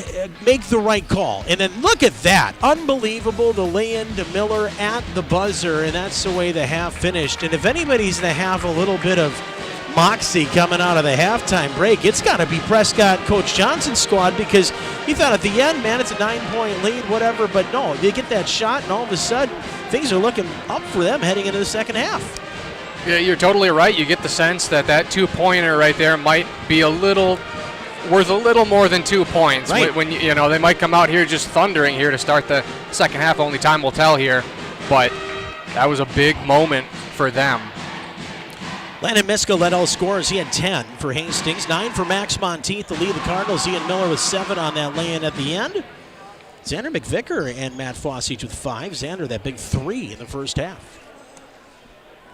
C: make the right call. And then look at that. Unbelievable. The lay-in to Miller at the buzzer. And that's the way the half finished. And if anybody's going to have a little bit of moxie coming out of the halftime break, it's got to be Prescott Coach Johnson's squad, because he thought at the end, man, it's a 9-point lead, whatever. But no, they get that shot, and all of a sudden, things are looking up for them heading into the second half.
D: Yeah, you're totally right. You get the sense that that two-pointer right there might be worth a little more than 2 points.
C: Right.
D: When you know, they might come out here just thundering here to start the second half. Only time will tell here, but that was a big moment for them.
C: Landon Miska led all scorers. He had 10 for Hastings, 9 for Max Monteith to lead the Cardinals. Ian Miller with 7 on that lay-in at the end. Xander McVicker and Matt Foss each with 5. Xander, that big 3 in the first half.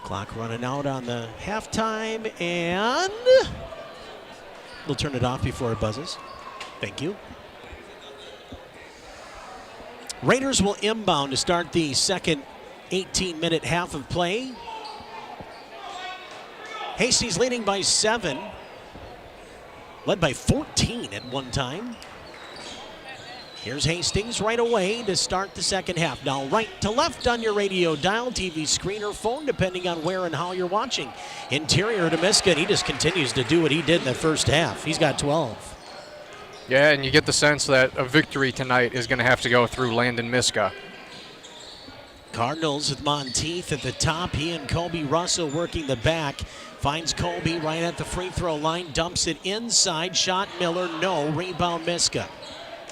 C: Clock running out on the halftime, and we'll turn it off before it buzzes. Thank you. Raiders will inbound to start the second 18-minute half of play. Hastings leading by 7, led by 14 at one time. Here's Hastings right away to start the second half. Now right to left on your radio dial, TV screen, or phone, depending on where and how you're watching. Interior to Miska, and he just continues to do what he did in the first half. He's got 12.
D: Yeah, and you get the sense that a victory tonight is going to have to go through Landon Miska.
C: Cardinals with Monteith at the top. He and Kobe Russell working the back. Finds Kobe right at the free throw line. Dumps it inside. Shot Miller. No. Rebound Miska.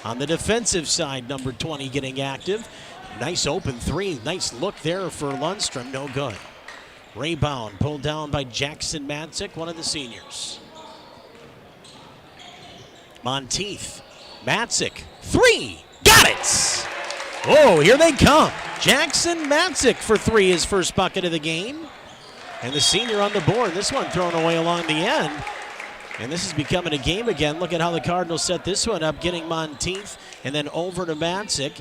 C: On the defensive side, number 20 getting active. Nice open 3. Nice look there for Lundstrom. No good. Rebound pulled down by Jackson Matzik, one of the seniors. Monteith. Matzik. 3. Got it! Oh, here they come. Jackson Matzik for 3, his first bucket of the game. And the senior on the board. This one thrown away along the end. And this is becoming a game again. Look at how the Cardinals set this one up, getting Monteith and then over to Matzik.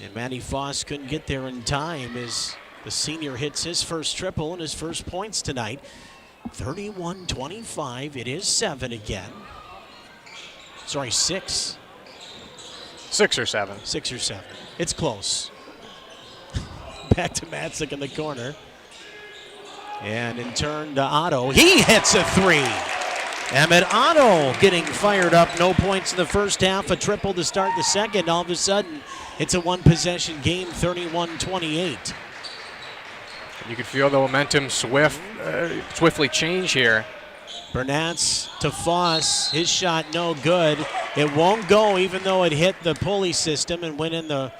C: And Matty Foss couldn't get there in time as the senior hits his first triple and his first points tonight. 31-25. It is 7 again. Sorry, 6.
D: 6 or 7.
C: 6 or 7. It's close. Back to Matzik in the corner. And in turn to Otto. He hits a 3. Emmett Otto getting fired up. No points in the first half. A triple to start the second. All of a sudden, it's a one-possession game, 31-28.
D: You can feel the momentum swiftly change here.
C: Bernatz to Foss. His shot no good. It won't go even though it hit the pulley system and went in the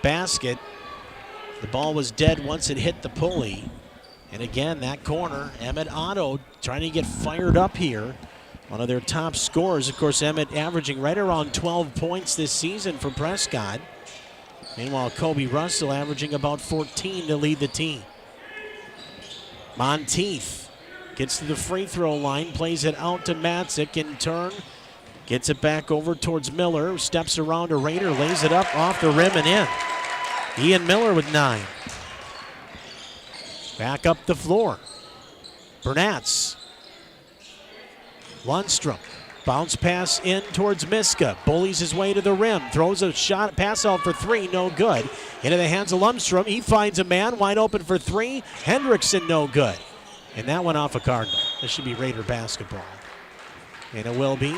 C: basket. The ball was dead once it hit the pulley. And again, that corner, Emmett Otto trying to get fired up here. One of their top scorers. Of course, Emmett averaging right around 12 points this season for Prescott. Meanwhile, Kobe Russell averaging about 14 to lead the team. Monteith gets to the free throw line, plays it out to Matzik. In turn, gets it back over towards Miller. Steps around a Raider, lays it up off the rim and in. Ian Miller with 9. Back up the floor. Bernatz. Lundstrom. Bounce pass in towards Miska. Bullies his way to the rim. Throws a shot, pass out for 3. No good. Into the hands of Lundstrom. He finds a man wide open for 3. Hendrickson no good. And that went off a Cardinal. This should be Raider basketball. And it will be.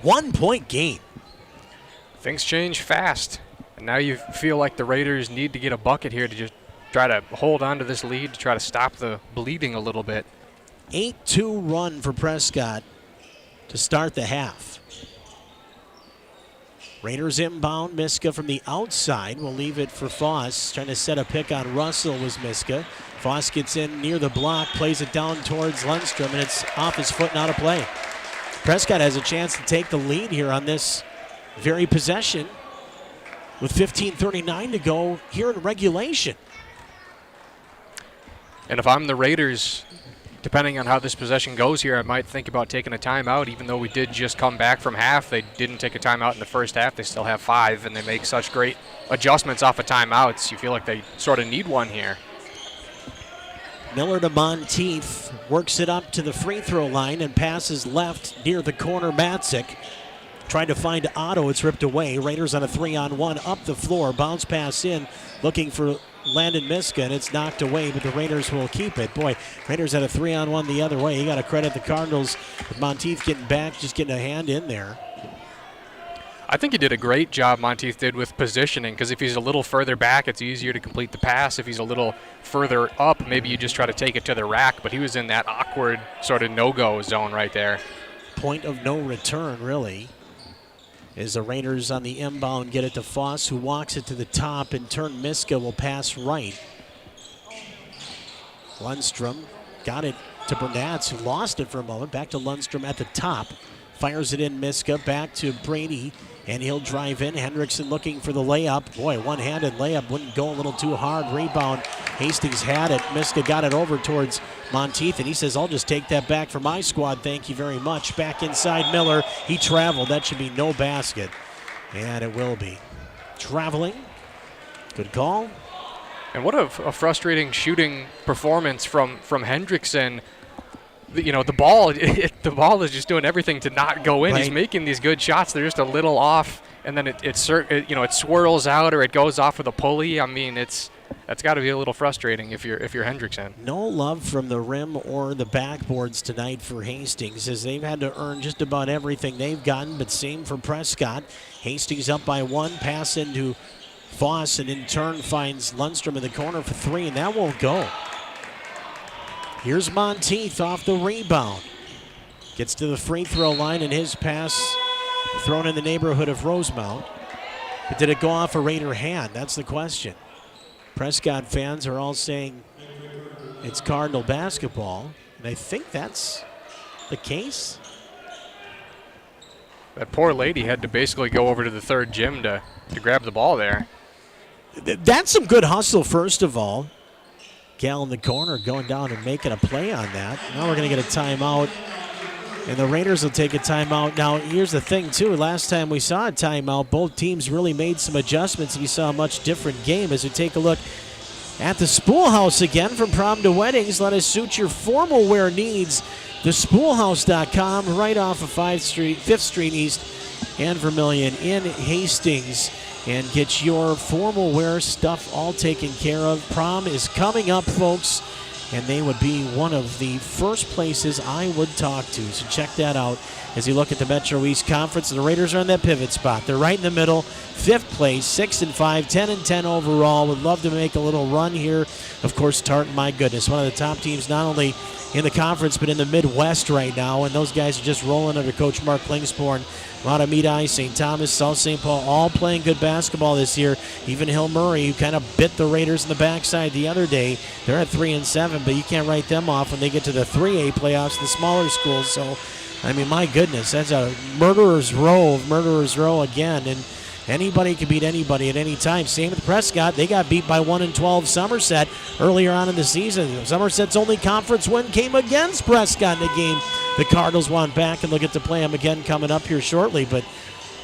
C: 1 point game.
D: Things change fast. And now you feel like the Raiders need to get a bucket here to just try to hold on to this lead, to try to stop the bleeding a little bit.
C: 8-2 run for Prescott to start the half. Raiders inbound. Miska from the outside will leave it for Foss. Trying to set a pick on Russell was Miska. Foss gets in near the block, plays it down towards Lundstrom, and it's off his foot and out of play. Prescott has a chance to take the lead here on this very possession with 15:39 to go here in regulation.
D: And if I'm the Raiders, depending on how this possession goes here, I might think about taking a timeout. Even though we did just come back from half, they didn't take a timeout in the first half. They still have 5, and they make such great adjustments off of timeouts. You feel like they sort of need one here.
C: Miller to Monteith, works it up to the free throw line and passes left near the corner. Matzik trying to find Otto. It's ripped away. Raiders on a 3-on-1 up the floor. Bounce pass in, looking for Landon Miska, and it's knocked away, but the Raiders will keep it. Boy, Raiders had a 3-on-1 the other way. You got to credit the Cardinals with Monteith getting back, just getting a hand in there.
D: I think he did a great job, Monteith did, with positioning, because if he's a little further back, it's easier to complete the pass. If he's a little further up, maybe you just try to take it to the rack, but he was in that awkward sort of no-go zone right there.
C: Point of no return, really, as the Raiders on the inbound get it to Foss, who walks it to the top. In turn, Miska will pass right. Lundstrom got it to Bernatz, who lost it for a moment. Back to Lundstrom at the top. Fires it in, Miska, back to Brady, and he'll drive in. Hendrickson looking for the layup. Boy, one-handed layup wouldn't go a little too hard. Rebound, Hastings had it. Miska got it over towards Monteith, and he says, I'll just take that back for my squad, thank you very much. Back inside Miller. He traveled. That should be no basket, and it will be. Traveling. Good call.
D: And what a frustrating shooting performance from Hendrickson. You know, the ball is just doing everything to not go in. Right. He's making these good shots. They're just a little off, and then it swirls out or it goes off with a pulley. I mean, that's got to be a little frustrating if you're Hendrickson.
C: No love from the rim or the backboards tonight for Hastings, as they've had to earn just about everything they've gotten, but same for Prescott. Hastings up by 1, pass into Foss, and in turn finds Lundstrom in the corner for 3, and that won't go. Here's Monteith off the rebound. Gets to the free throw line, and his pass thrown in the neighborhood of Rosemount. But did it go off a Raider hand? That's the question. Prescott fans are all saying it's Cardinal basketball, and I think that's the case.
D: That poor lady had to basically go over to the third gym to grab the ball there.
C: That's some good hustle, first of all. Gal in the corner going down and making a play on that. Now we're going to get a timeout, and the Raiders will take a timeout. Now, here's the thing, too. Last time we saw a timeout, both teams really made some adjustments, and you saw a much different game. As we take a look at the Spool House again, from prom to weddings, let us suit your formal wear needs. TheSpoolHouse.com, right off of 5th Street East and Vermilion in Hastings. And get your formal wear stuff all taken care of. Prom is coming up, folks, and they would be one of the first places I would talk to. So check that out as you look at the Metro East Conference. The Raiders are in that pivot spot. They're right in the middle, 5th place, 6-5, 10-10 overall. Would love to make a little run here. Of course, Tartan, my goodness, one of the top teams not only in the conference but in the Midwest right now, and those guys are just rolling under Coach Mark Klingsporn. Matamidi, St. Thomas, South St. Paul, all playing good basketball this year. Even Hill Murray, who kind of bit the Raiders in the backside the other day, they're at 3-7, but you can't write them off when they get to the 3A playoffs, the smaller schools. So, I mean, my goodness, that's a murderer's row again, and anybody can beat anybody at any time. Same with Prescott. They got beat by 1-12 Somerset earlier on in the season. Somerset's only conference win came against Prescott in the game. The Cardinals want back, and they'll get to play them again coming up here shortly. But,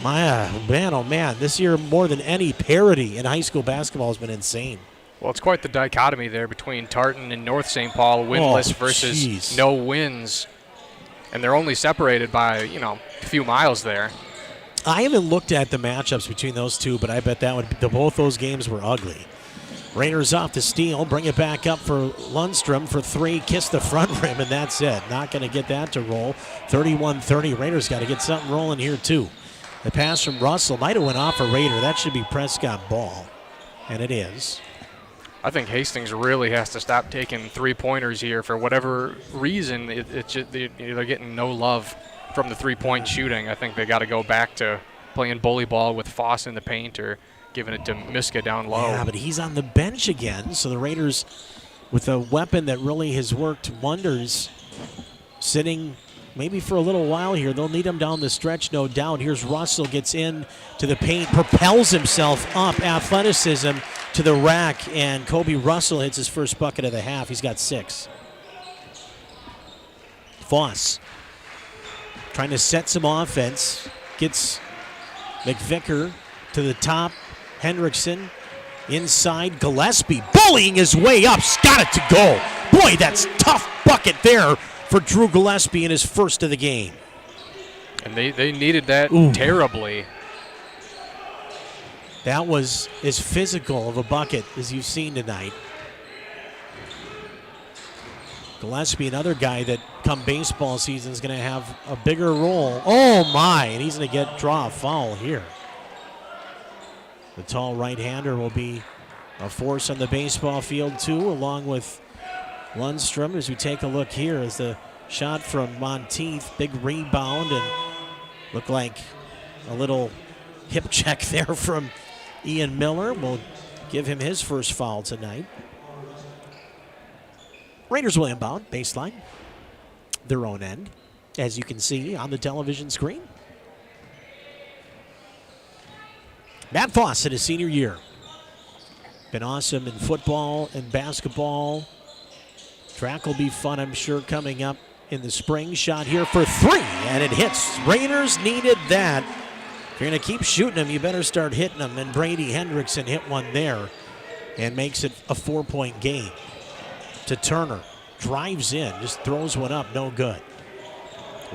C: man, oh, man, this year more than any parity in high school basketball has been insane.
D: Well, it's quite the dichotomy there between Tartan and North St. Paul, winless versus no wins. And they're only separated by, a few miles there.
C: I haven't looked at the matchups between those two, but I bet both those games were ugly. Raiders off to steal, bring it back up for Lundstrom for 3, kiss the front rim, and that's it. Not going to get that to roll. 31-30, Raiders got to get something rolling here too. The pass from Russell might have went off a Raider. That should be Prescott ball, and it is.
D: I think Hastings really has to stop taking three-pointers here for whatever reason. They're getting no love from the three-point shooting. I think they got to go back to playing bully ball with Foss in the paint or giving it to Miska down low.
C: Yeah, but he's on the bench again, so the Raiders, with a weapon that really has worked wonders, sitting maybe for a little while here. They'll need him down the stretch, no doubt. Here's Russell, gets in to the paint, propels himself up, athleticism to the rack, and Kobe Russell hits his first bucket of the half. He's got 6. Foss trying to set some offense, gets McVicker to the top. Hendrickson inside. Gillespie bullying his way up. Got it to go. Boy, that's tough bucket there for Drew Gillespie in his first of the game.
D: And they needed that terribly.
C: That was as physical of a bucket as you've seen tonight. Gillespie, another guy that come baseball season is going to have a bigger role. Oh my, and he's going to draw a foul here. The tall right-hander will be a force on the baseball field too, along with Lundstrom. As we take a look here, as the shot from Monteith, big rebound, and looked like a little hip check there from Ian Miller. Will give him his first foul tonight. Raiders will inbound, baseline, their own end, as you can see on the television screen. Matt Foss in his senior year. Been awesome in football and basketball. Track will be fun, I'm sure, coming up in the spring. Shot here for 3, and it hits. Raiders needed that. If you're going to keep shooting them, you better start hitting them. And Brady Hendrickson hit one there and makes it a 4-point game. To Turner, drives in, just throws one up, no good.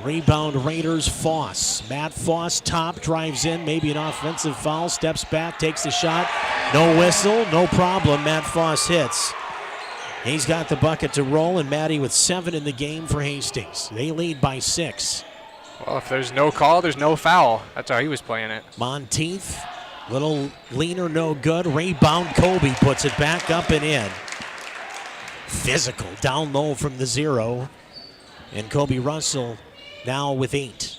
C: Rebound Raiders, Foss. Matt Foss, top, drives in, maybe an offensive foul, steps back, takes the shot. No whistle, no problem, Matt Foss hits. He's got the bucket to roll, and Matty with 7 in the game for Hastings. They lead by 6.
D: Well, if there's no call, there's no foul. That's how he was playing it.
C: Monteith, little leaner, no good. Rebound, Kobe puts it back up and in. Physical, down low from the 0. And Kobe Russell now with 8.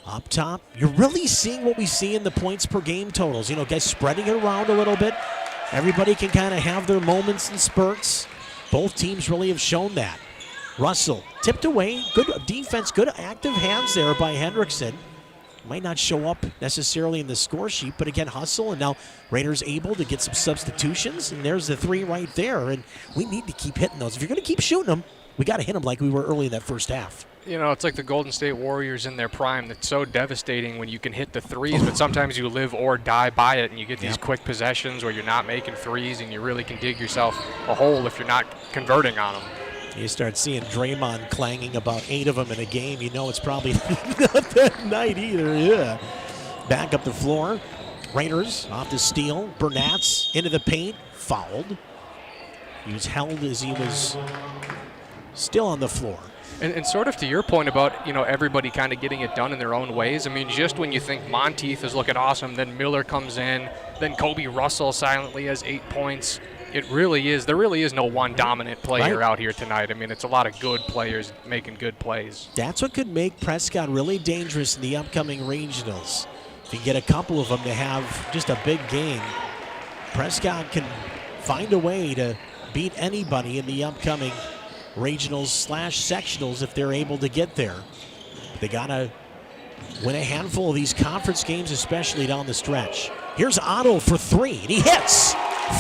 C: Up top, you're really seeing what we see in the points per game totals. You know, guys spreading it around a little bit. Everybody can kind of have their moments and spurts. Both teams really have shown that. Russell tipped away, good defense, good active hands there by Hendrickson. Might not show up necessarily in the score sheet, but again, hustle, and now Raiders able to get some substitutions, and there's the 3 right there, and we need to keep hitting those. If you're going to keep shooting them, we got to hit them like we were early in that first half.
D: You know, it's like the Golden State Warriors in their prime. That's so devastating when you can hit the threes, but sometimes you live or die by it, and you get these quick possessions where you're not making threes, and you really can dig yourself a hole if you're not converting on them.
C: You start seeing Draymond clanging about 8 of them in a game, you know it's probably not that night either. Yeah. Back up the floor. Raiders off the steal. Burnatz into the paint. Fouled. He was held as he was still on the floor.
D: And sort of to your point about, you know, everybody kind of getting it done in their own ways. I mean, just when you think Monteith is looking awesome, then Miller comes in, then Kobe Russell silently has 8 points. There really is no one dominant player out here tonight. I mean, it's a lot of good players making good plays.
C: That's what could make Prescott really dangerous in the upcoming regionals. If you get a couple of them to have just a big game, Prescott can find a way to beat anybody in the upcoming regionals/sectionals if they're able to get there. They got to win a handful of these conference games, especially down the stretch. Here's Otto for 3, and he hits.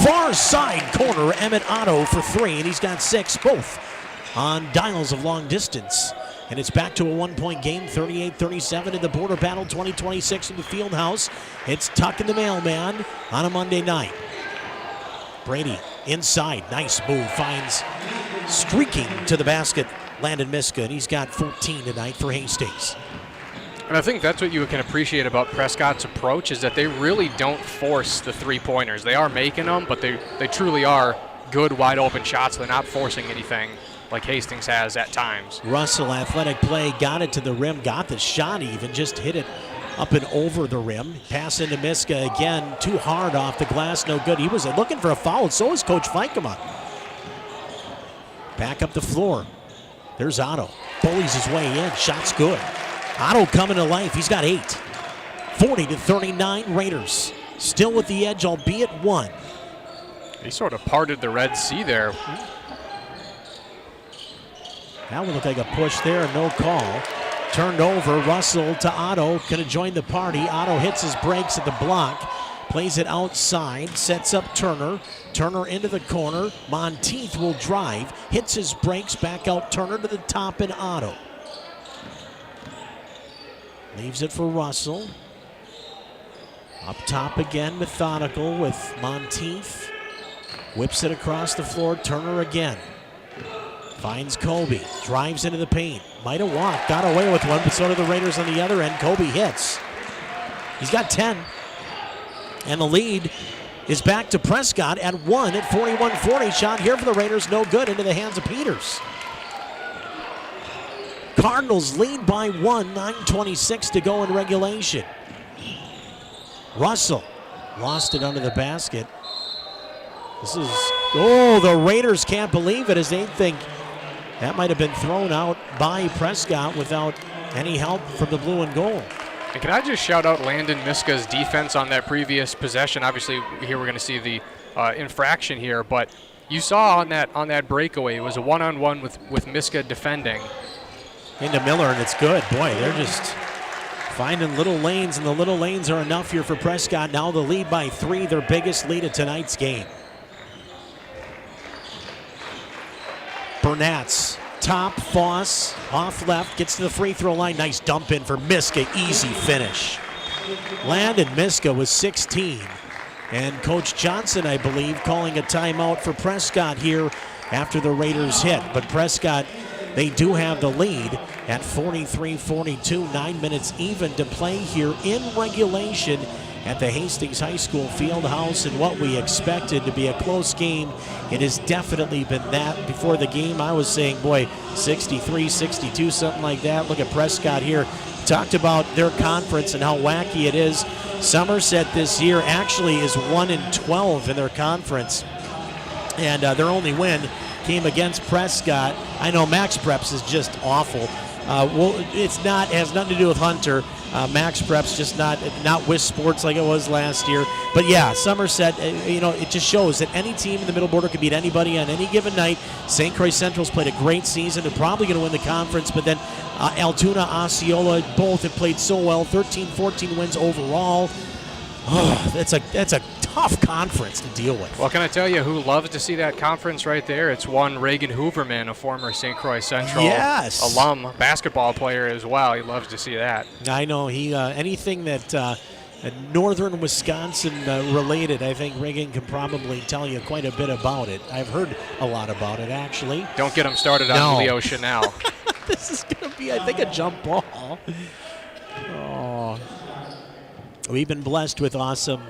C: Far side corner, Emmett Otto for 3, and he's got 6, both on dials of long distance. And it's back to a 1-point game, 38-37 in the Border Battle 2026 in the Fieldhouse. It's Tuck in the mailman on a Monday night. Brady inside, nice move, finds streaking to the basket Landon Miska, and he's got 14 tonight for Hastings.
D: And I think that's what you can appreciate about Prescott's approach, is that they really don't force the three-pointers. They are making them, but they truly are good, wide-open shots. They're not forcing anything like Hastings has at times.
C: Russell, athletic play, got it to the rim, got the shot even, just hit it up and over the rim. Pass into Miska again, too hard off the glass, no good. He was looking for a foul, and so was Coach Fikema. Back up the floor. There's Otto. Bullies his way in, shot's good. Otto coming to life, he's got 8. 40-39 Raiders. Still with the edge, albeit 1.
D: He sort of parted the Red Sea there.
C: That would look like a push there, no call. Turned over, Russell to Otto, gonna join the party. Otto hits his brakes at the block, plays it outside, sets up Turner. Turner into the corner, Monteith will drive, hits his brakes, back out Turner to the top and Otto. Leaves it for Russell. Up top again, methodical with Monteith. Whips it across the floor, Turner again. Finds Kobe, drives into the paint. Might have walked, got away with one, but so do the Raiders on the other end. Kobe hits. He's got 10. And the lead is back to Prescott at 1 at 41-40. Shot here for the Raiders, no good, into the hands of Peters. Cardinals lead by 1, 9:26 to go in regulation. Russell lost it under the basket. The Raiders can't believe it as they think that might have been thrown out by Prescott without any help from the blue and gold.
D: And can I just shout out Landon Miska's defense on that previous possession? Obviously, here we're going to see the infraction here, but you saw on that breakaway, it was a one-on-one with Miska defending.
C: Into Miller, and it's good. Boy, they're just finding little lanes, and the little lanes are enough here for Prescott. Now the lead by 3, their biggest lead of tonight's game. Burnatz, top, Foss, off left, gets to the free throw line. Nice dump in for Miska, easy finish. Landon Miska was 16. And Coach Johnson, I believe, calling a timeout for Prescott here after the Raiders hit. But Prescott, they do have the lead at 43-42, 9 minutes even to play here in regulation at the Hastings High School Fieldhouse, and what we expected to be a close game, it has definitely been that. Before the game, I was saying, boy, 63-62, something like that. Look at Prescott here. Talked about their conference and how wacky it is. Somerset this year actually is 1-12 in their conference, and their only win came against Prescott. I know Max Preps is just awful. It has nothing to do with Hunter. Max Preps just not with sports like it was last year. But yeah, Somerset, it just shows that any team in the middle border can beat anybody on any given night. St. Croix Central's played a great season. They're probably going to win the conference, but then Altoona, Osceola, both have played so well. 13-14 wins overall. That's a tough conference to deal with.
D: Well, can I tell you who loves to see that conference right there? It's one Reagan Hooverman, a former St. Croix Central alum, basketball player as well. He loves to see that. I
C: know he anything that northern Wisconsin related, I think Reagan can probably tell you quite a bit about it. I've heard a lot about it, actually.
D: Don't get him started on Leo Chanel.
C: This is going to be, I think, a jump ball. Oh. We've been blessed with awesome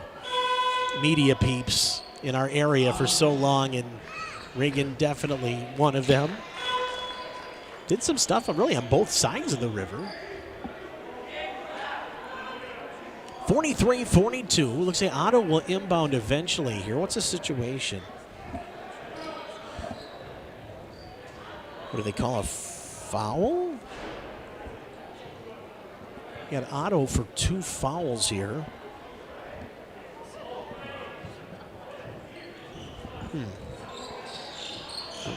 C: media peeps in our area for so long, and Reagan definitely one of them. Did some stuff really on both sides of the river. 43-42. Looks like Otto will inbound eventually here. What's the situation? What do they call a foul? You got Otto for 2 fouls here.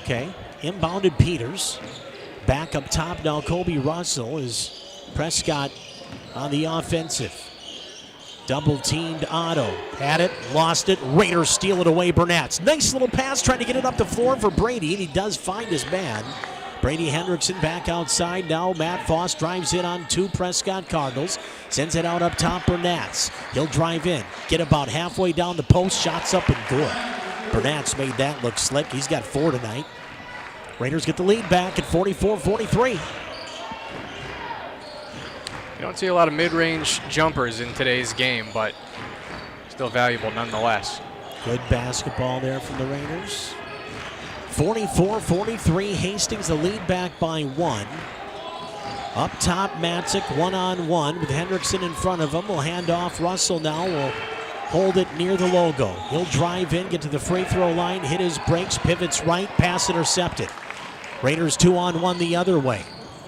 C: Okay, inbounded Peters. Back up top now, Kobe Russell is Prescott on the offensive. Double teamed Otto. Had it, lost it. Raiders steal it away, Burnatz. Nice little pass, trying to get it up the floor for Brady, and he does find his man. Brady Hendrickson back outside now. Matt Foss drives in on 2 Prescott Cardinals. Sends it out up top, Burnatz. He'll drive in, get about halfway down the post, shots up and good. Burnatz made that look slick. He's got 4 tonight. Raiders get the lead back at 44-43.
D: You don't see a lot of mid-range jumpers in today's game, but still valuable nonetheless.
C: Good basketball there from the Raiders. 44-43, Hastings the lead back by 1. Up top, Matzik one-on-one with Hendrickson in front of him. Will hand off. Russell now will hold it near the logo. He'll drive in, get to the free throw line, hit his brakes, pivots right, pass intercepted. Raiders 2-on-1 the other way.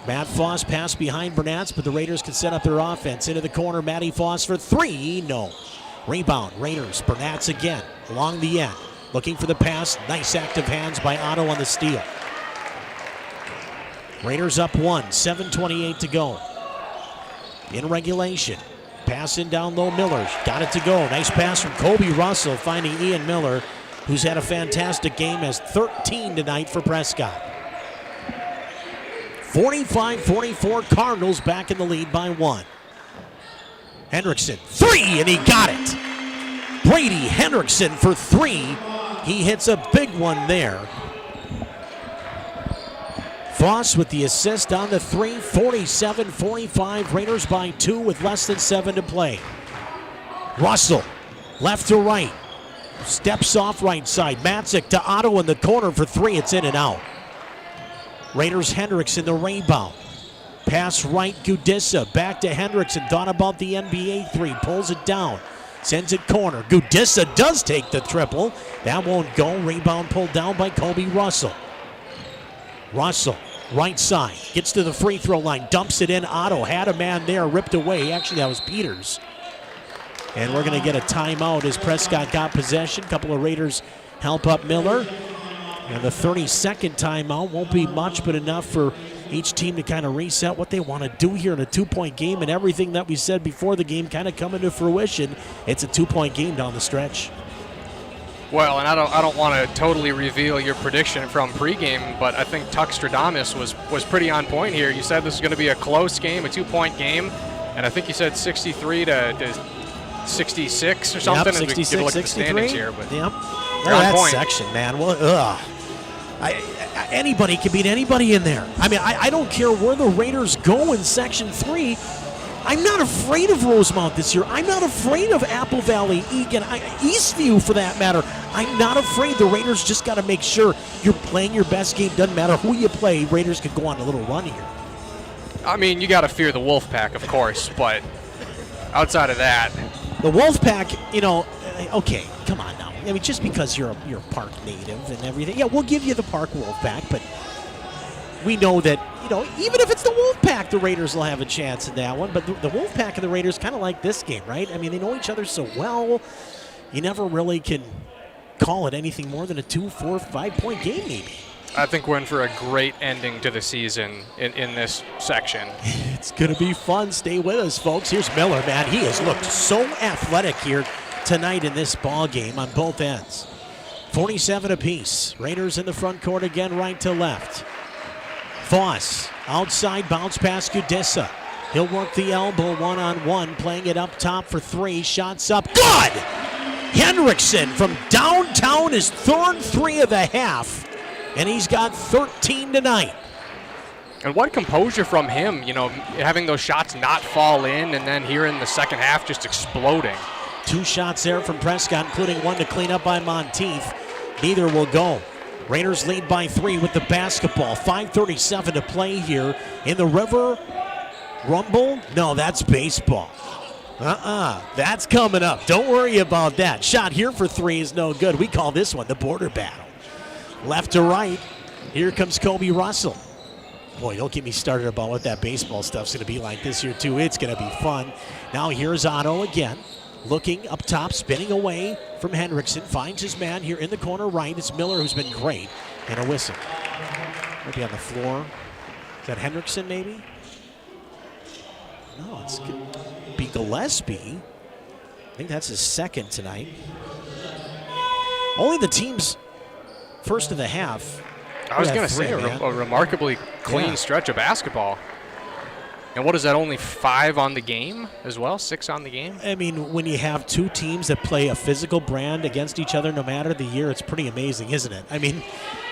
C: Matt Foss pass behind Burnatz, but the Raiders can set up their offense. Into the corner, Matty Foss for 3, no. Rebound, Raiders, Burnatz again, along the end. Looking for the pass, nice active hands by Otto on the steal. Raiders up 1, 7:28 to go. In regulation. Pass in down low, Miller. Got it to go. Nice pass from Kobe Russell, finding Ian Miller, who's had a fantastic game, has 13 tonight for Prescott. 45-44, Cardinals back in the lead by 1. Hendrickson, 3, and he got it. Brady Hendrickson for 3. He hits a big one there. Voss with the assist on the 3, 47-45, Raiders by 2 with less than 7 to play. Russell, left to right, steps off right side. Matzik to Otto in the corner for 3, it's in and out. Raiders Hendrickson the rebound. Pass right, Gudissa, back to Hendrickson, thought about the NBA 3, pulls it down. Sends it corner. Gudissa does take the triple. That won't go. Rebound pulled down by Kobe Russell. Russell, right side, gets to the free throw line, dumps it in. Otto had a man there, ripped away. Actually, that was Peters. And we're going to get a timeout as Prescott got possession. A couple of Raiders help up Miller. And the 32nd timeout won't be much, but enough for each team to kind of reset what they want to do here in a 2-point game, and everything that we said before the game kind of coming to fruition. It's a 2-point game down the stretch.
D: Well, and I don't want to totally reveal your prediction from pregame, but I think Tuck Stradamus was pretty on point here. You said this was going to be a close game, a 2-point game, and I think you said 63 to 66 or something.
C: Yep, 66,
D: and we look
C: 63.
D: at the standings here, but
C: yep.
D: Well,
C: that
D: point.
C: Section, man. Well, anybody can beat anybody in there. I mean, I don't care where the Raiders go in Section 3. I'm not afraid of Rosemount this year. I'm not afraid of Apple Valley, Egan, Eastview for that matter. I'm not afraid. The Raiders just got to make sure you're playing your best game. Doesn't matter who you play. Raiders could go on a little run here.
D: I mean, you got to fear the Wolfpack, of course, but outside of that.
C: The Wolfpack, okay, come on now. I mean, just because you're a Park native and everything, yeah, we'll give you the Park Wolfpack, but we know that, even if it's the Wolfpack, the Raiders will have a chance in that one. But the Wolfpack and the Raiders kind of like this game, right? I mean, they know each other so well. You never really can call it anything more than a 2, 4, 5-point game, maybe.
D: I think we're in for a great ending to the season in this section.
C: It's going to be fun. Stay with us, folks. Here's Miller, man. He has looked so athletic here tonight in this ball game on both ends. 47 apiece. Raiders in the front court again, right to left. Voss, outside bounce pass Gudissa. He'll work the elbow one-on-one, playing it up top for 3. Shots up. Good! Hendrickson from downtown, his third 3 of the half, and he's got 13 tonight.
D: And what composure from him, having those shots not fall in, and then here in the second half just exploding.
C: 2 shots there from Prescott, including one to clean up by Monteith. Neither will go. Raiders lead by 3 with the basketball. 5:37 to play here in the River Rumble. No, that's baseball. That's coming up. Don't worry about that. Shot here for 3 is no good. We call this one the border battle. Left to right. Here comes Kobe Russell. Boy, don't get me started about what that baseball stuff's going to be like this year, too. It's going to be fun. Now here's Otto again. Looking up top, spinning away from Hendrickson. Finds his man here in the corner right. It's Miller, who's been great. And a whistle. Maybe on the floor. Is that Hendrickson, maybe? No, it's going to be Gillespie. I think that's his second tonight. Only the team's first of the half.
D: I was going to say a remarkably clean stretch of basketball. And what is that, only 5 on the game as well? 6 on the game?
C: I mean, when you have 2 teams that play a physical brand against each other no matter the year, it's pretty amazing, isn't it? I mean,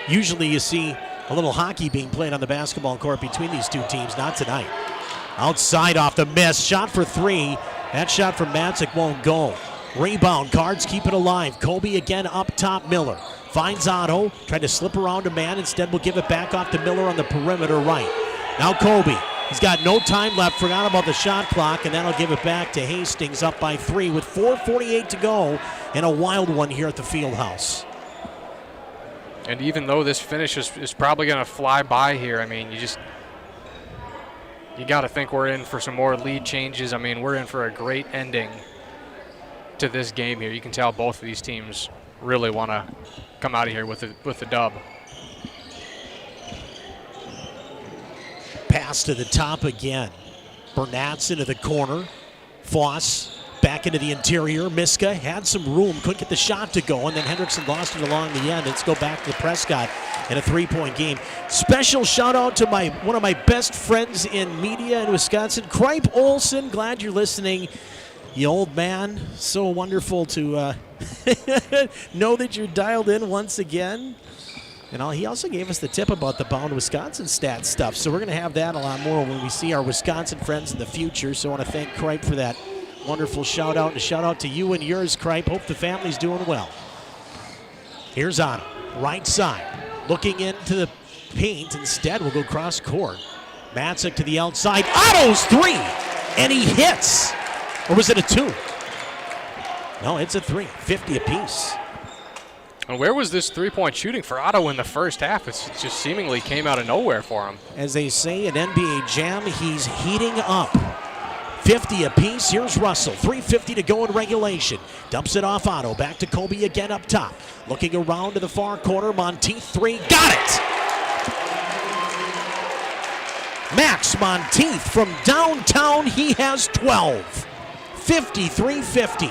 C: usually you see a little hockey being played on the basketball court between these 2 teams. Not tonight. Outside off the miss. Shot for 3. That shot from Matzik won't go. Rebound. Cards keep it alive. Kobe again up top. Miller finds Otto. Tried to slip around a man. Instead, will give it back off to Miller on the perimeter right. Now Kobe. He's got no time left. Forgot about the shot clock, and that'll give it back to Hastings up by 3 with 4:48 to go, and a wild one here at the field house.
D: And even though this finish is probably going to fly by here, I mean, you got to think we're in for some more lead changes. I mean, we're in for a great ending to this game here. You can tell both of these teams really want to come out of here with the dub.
C: pass to the top again. Bernat's into the corner. Foss back into the interior. Miska had some room, couldn't get the shot to go, and then Hendrickson lost it along the end. Let's go back to Prescott in a 3-point game. Special shout out to one of my best friends in media in Wisconsin, Kripe Olson. Glad you're listening, you old man. So wonderful to know that you're dialed in once again. And he also gave us the tip about the Bound Wisconsin stat stuff. So we're going to have that a lot more when we see our Wisconsin friends in the future. So I want to thank Kripe for that wonderful shout out. And a shout out to you and yours, Kripe. Hope the family's doing well. Here's Otto, right side, looking into the paint. Instead, we'll go cross court. Matzik to the outside. Otto's three, and he hits. Or was it a two? No, it's a three. 50 apiece.
D: And where was this three-point shooting for Otto in the first half? It just seemingly came out of nowhere for him.
C: As they say in NBA Jam, he's heating up. 50 apiece. Here's Russell. 3:50 to go in regulation. Dumps it off Otto. Back to Kobe again up top. Looking around to the far corner. Monteith three. Got it! Max Monteith from downtown. He has 12. 53-50.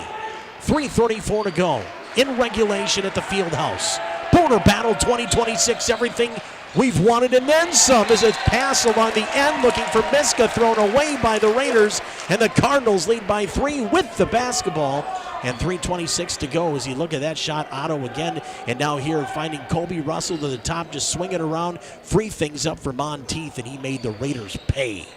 C: 3:34 to go in regulation at the Fieldhouse. Border Battle 2026. Everything we've wanted and then some. As a pass along the end looking for Miska, thrown away by the Raiders, and the Cardinals lead by 3 with the basketball. And 3:26 to go as you look at that shot. Otto again, and now here finding Kobe Russell to the top, just swinging around, free things up for Monteith, and he made the Raiders pay.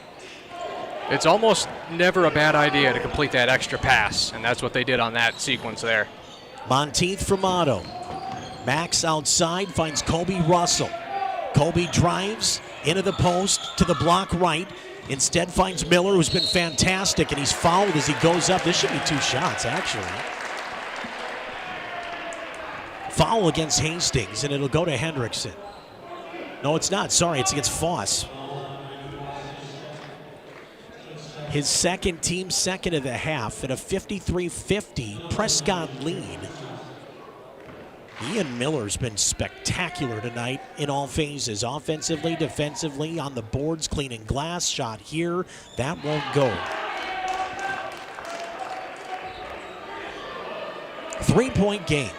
D: It's almost never a bad idea to complete that extra pass, and that's what they did on that sequence there.
C: Monteith from Otto. Max outside finds Kobe Russell. Kobe drives into the post to the block right. Instead finds Miller, who's been fantastic, and he's fouled as he goes up. This should be 2 shots, actually. Foul against Hastings, and it'll go to Hendrickson. No, it's not. Sorry, it's against Foss. His second, team second of the half, and a 53-50 Prescott lead. Ian Miller's been spectacular tonight in all phases. Offensively, defensively, on the boards, cleaning glass. Shot here. That won't go. 3-point game.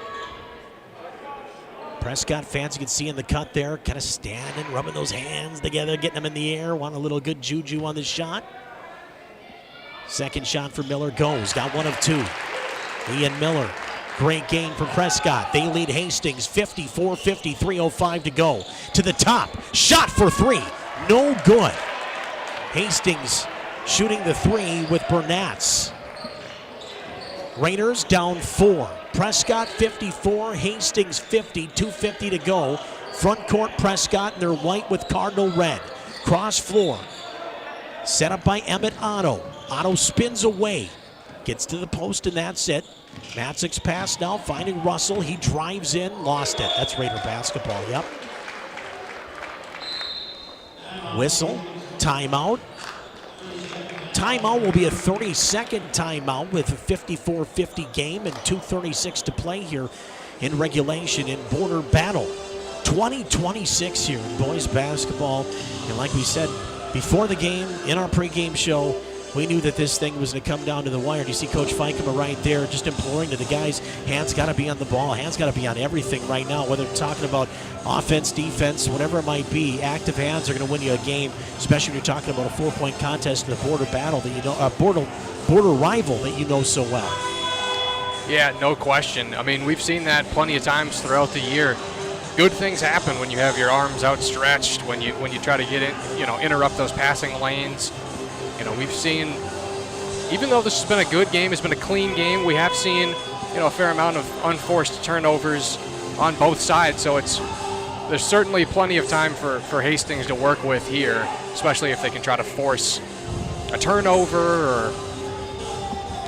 C: Prescott fans, you can see in the cut there, kind of standing, rubbing those hands together, getting them in the air. Want a little good juju on the shot. Second shot for Miller goes. Got 1 of 2. Ian Miller. Great game for Prescott. They lead Hastings 54-50, 3:05 to go. To the top. Shot for 3. No good. Hastings shooting the 3 with Bernat's. Raiders down 4. Prescott 54, Hastings 50, 2:50 to go. Front court Prescott in their white with cardinal red. Cross floor. Set up by Emmett Otto. Otto spins away. Gets to the post, and that's it. Matzik's pass now, finding Russell. He drives in, lost it. That's Raider basketball, yep. Whistle, timeout. Timeout will be a 30-second timeout with a 54-50 game and 2:36 to play here in regulation in Border Battle. 20-26 here in boys basketball. And like we said before the game, in our pregame show, we knew that this thing was going to come down to the wire. You see Coach Fikema right there just imploring to the guys, hands got to be on the ball, hands got to be on everything right now, whether they're talking about offense, defense, whatever it might be. Active hands are going to win you a game, especially when you're talking about a 4-point contest in the border battle that you know, a border rival that you know so well.
D: Yeah, no question. I mean, we've seen that plenty of times throughout the year. Good things happen when you have your arms outstretched, when you try to get in, interrupt those passing lanes. We've seen, even though this has been a good game, it's been a clean game, we have seen, a fair amount of unforced turnovers on both sides. So there's certainly plenty of time for Hastings to work with here, especially if they can try to force a turnover or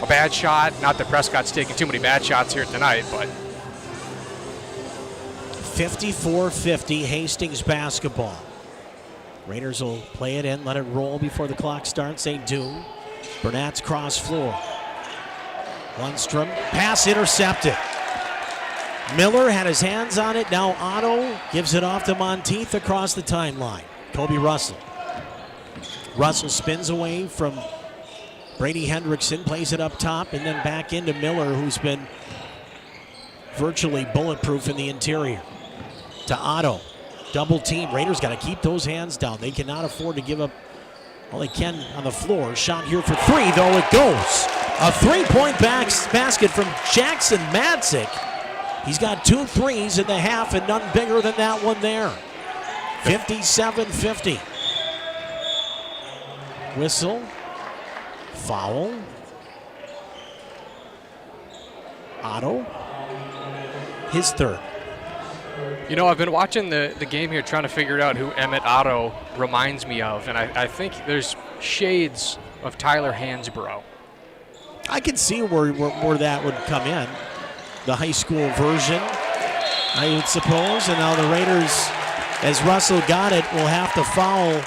D: a bad shot. Not that Prescott's taking too many bad shots here tonight, but
C: 54-50 Hastings basketball. Raiders will play it in, let it roll before the clock starts. They do. Bernat's cross floor. Lundstrom, pass intercepted. Miller had his hands on it. Now Otto gives it off to Monteith across the timeline. Kobe Russell. Russell spins away from Brady Hendrickson, plays it up top, and then back into Miller, who's been virtually bulletproof in the interior. To Otto. Double team. Raiders got to keep those hands down. They cannot afford to give up all they can on the floor. Shot here for three, though it goes. A three-point basket from Jackson Matzik. He's got 2 threes in the half and none bigger than that one there. 57-50. Whistle. Foul. Otto. His third.
D: You know, I've been watching the game here trying to figure out who Emmett Otto reminds me of, and I think there's shades of Tyler Hansbrough.
C: I can see where that would come in. The high school version, I would suppose. And now the Raiders, as Russell got it, will have to foul.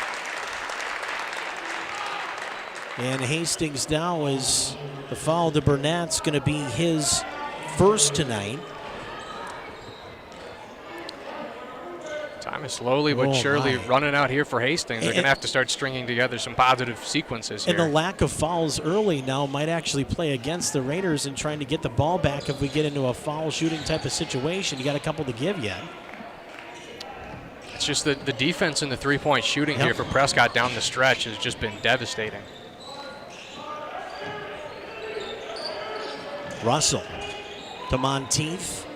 C: And Hastings now is the foul to Burnett's going to be his first tonight.
D: Time is slowly but surely running out here for Hastings. They're going to have to start stringing together some positive sequences here.
C: And the lack of fouls early now might actually play against the Raiders in trying to get the ball back if we get into a foul shooting type of situation. You got a couple to give yet.
D: It's just the defense and the three-point shooting here for Prescott down the stretch has just been devastating.
C: Russell to Monteith.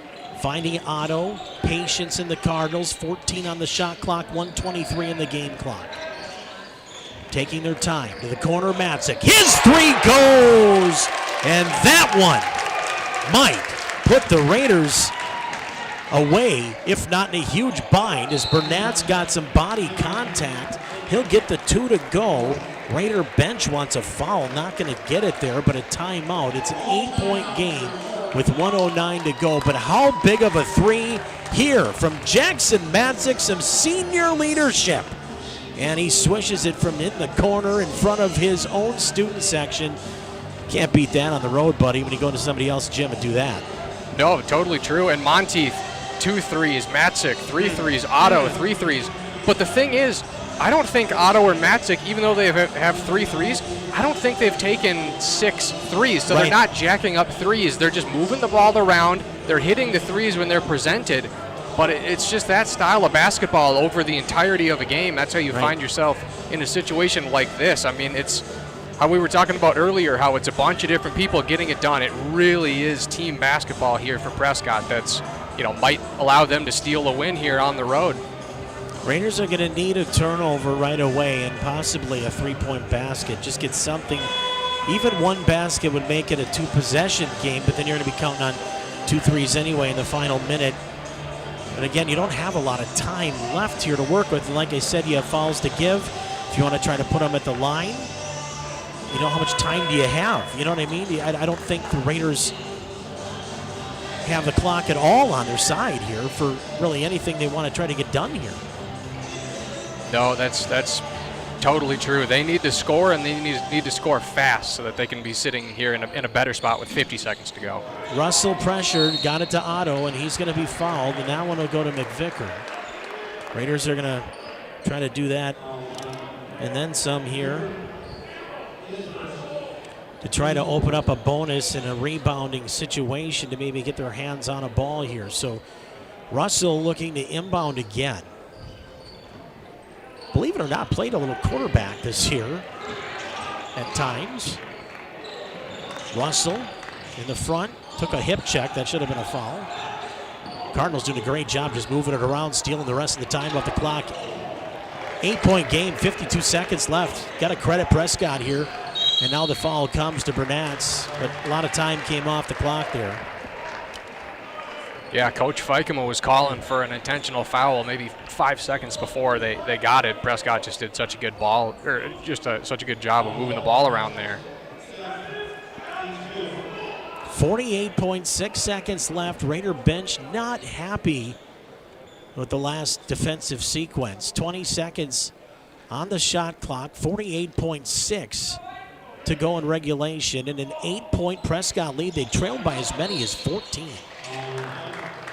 C: Finding Otto, patience in the Cardinals, 14 on the shot clock, 1:23 in the game clock. Taking their time to the corner, Matzik. His three goes! And that one might put the Raiders away, if not in a huge bind, as Burnett's got some body contact. He'll get the 2 to go. Raider bench wants a foul, not going to get it there, but a timeout. It's an 8-point game with 1:09 to go. But how big of a three here from Jackson Matzik, some senior leadership. And he swishes it from in the corner in front of his own student section. Can't beat that on the road, buddy, when you go to somebody else's gym and do that.
D: No, totally true. And Monteith, 2 threes. Matzik, 3 threes. Otto, 3 threes. But the thing is, I don't think Otto or Matzik, even though they have 3 threes, I don't think they've taken 6 threes. So they're not jacking up threes. They're just moving the ball around. They're hitting the threes when they're presented. But it's just that style of basketball over the entirety of a game. That's how you find yourself in a situation like this. I mean, it's how we were talking about earlier, how it's a bunch of different people getting it done. It really is team basketball here for Prescott that's, might allow them to steal a win here on the road.
C: Raiders are going to need a turnover right away and possibly a 3-point basket. Just get something. Even one basket would make it a 2-possession game, but then you're going to be counting on 2 threes anyway in the final minute. But again, you don't have a lot of time left here to work with. And like I said, you have fouls to give. If you want to try to put them at the line, how much time do you have? You know what I mean? I don't think the Raiders have the clock at all on their side here for really anything they want to try to get done here.
D: No, that's totally true. They need to score, and they need to score fast so that they can be sitting here in a better spot with 50 seconds to go.
C: Russell pressured, got it to Otto, and he's going to be fouled, and that one will go to McVicker. Raiders are going to try to do that and then some here to try to open up a bonus in a rebounding situation to maybe get their hands on a ball here. So Russell looking to inbound again. Believe it or not, played a little quarterback this year at times. Russell in the front, took a hip check. That should have been a foul. Cardinals doing a great job just moving it around, stealing the rest of the time off the clock. 8-point game, 52 seconds left. Got to credit Prescott here. And now the foul comes to Burnett's, but a lot of time came off the clock there.
D: Yeah, Coach Fikema was calling for an intentional foul maybe 5 seconds before they got it. Prescott just did such a good such a good job of moving the ball around there.
C: 48.6 seconds left. Raider bench not happy with the last defensive sequence. 20 seconds on the shot clock. 48.6 to go in regulation. And an 8-point Prescott lead. They trailed by as many as 14.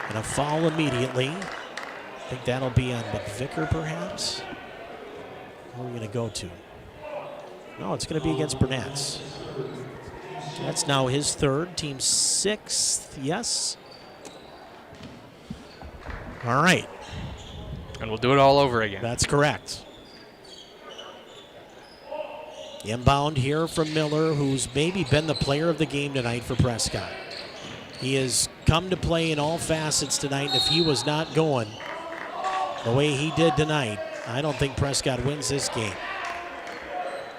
C: And a foul immediately. I think that'll be on McVicker, perhaps. Who are we going to go to? No, it's going to be against Burnett's. That's now his third, team 6th, yes. All right.
D: And we'll do it all over again.
C: That's correct. Inbound here from Miller, who's maybe been the player of the game tonight for Prescott. He has come to play in all facets tonight, and if he was not going the way he did tonight, I don't think Prescott wins this game.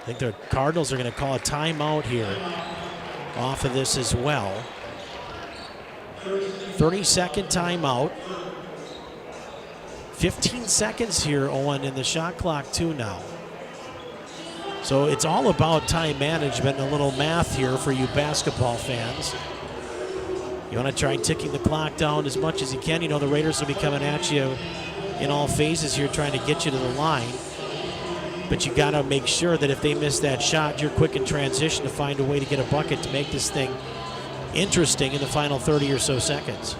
C: I think the Cardinals are going to call a timeout here off of this as well. 30-second timeout. 15 seconds here, Owen, in the shot clock too now. So it's all about time management and a little math here for you basketball fans. You want to try ticking the clock down as much as you can. You know the Raiders will be coming at you in all phases here trying to get you to the line. But you got to make sure that if they miss that shot, you're quick in transition to find a way to get a bucket to make this thing interesting in the final 30 or so seconds.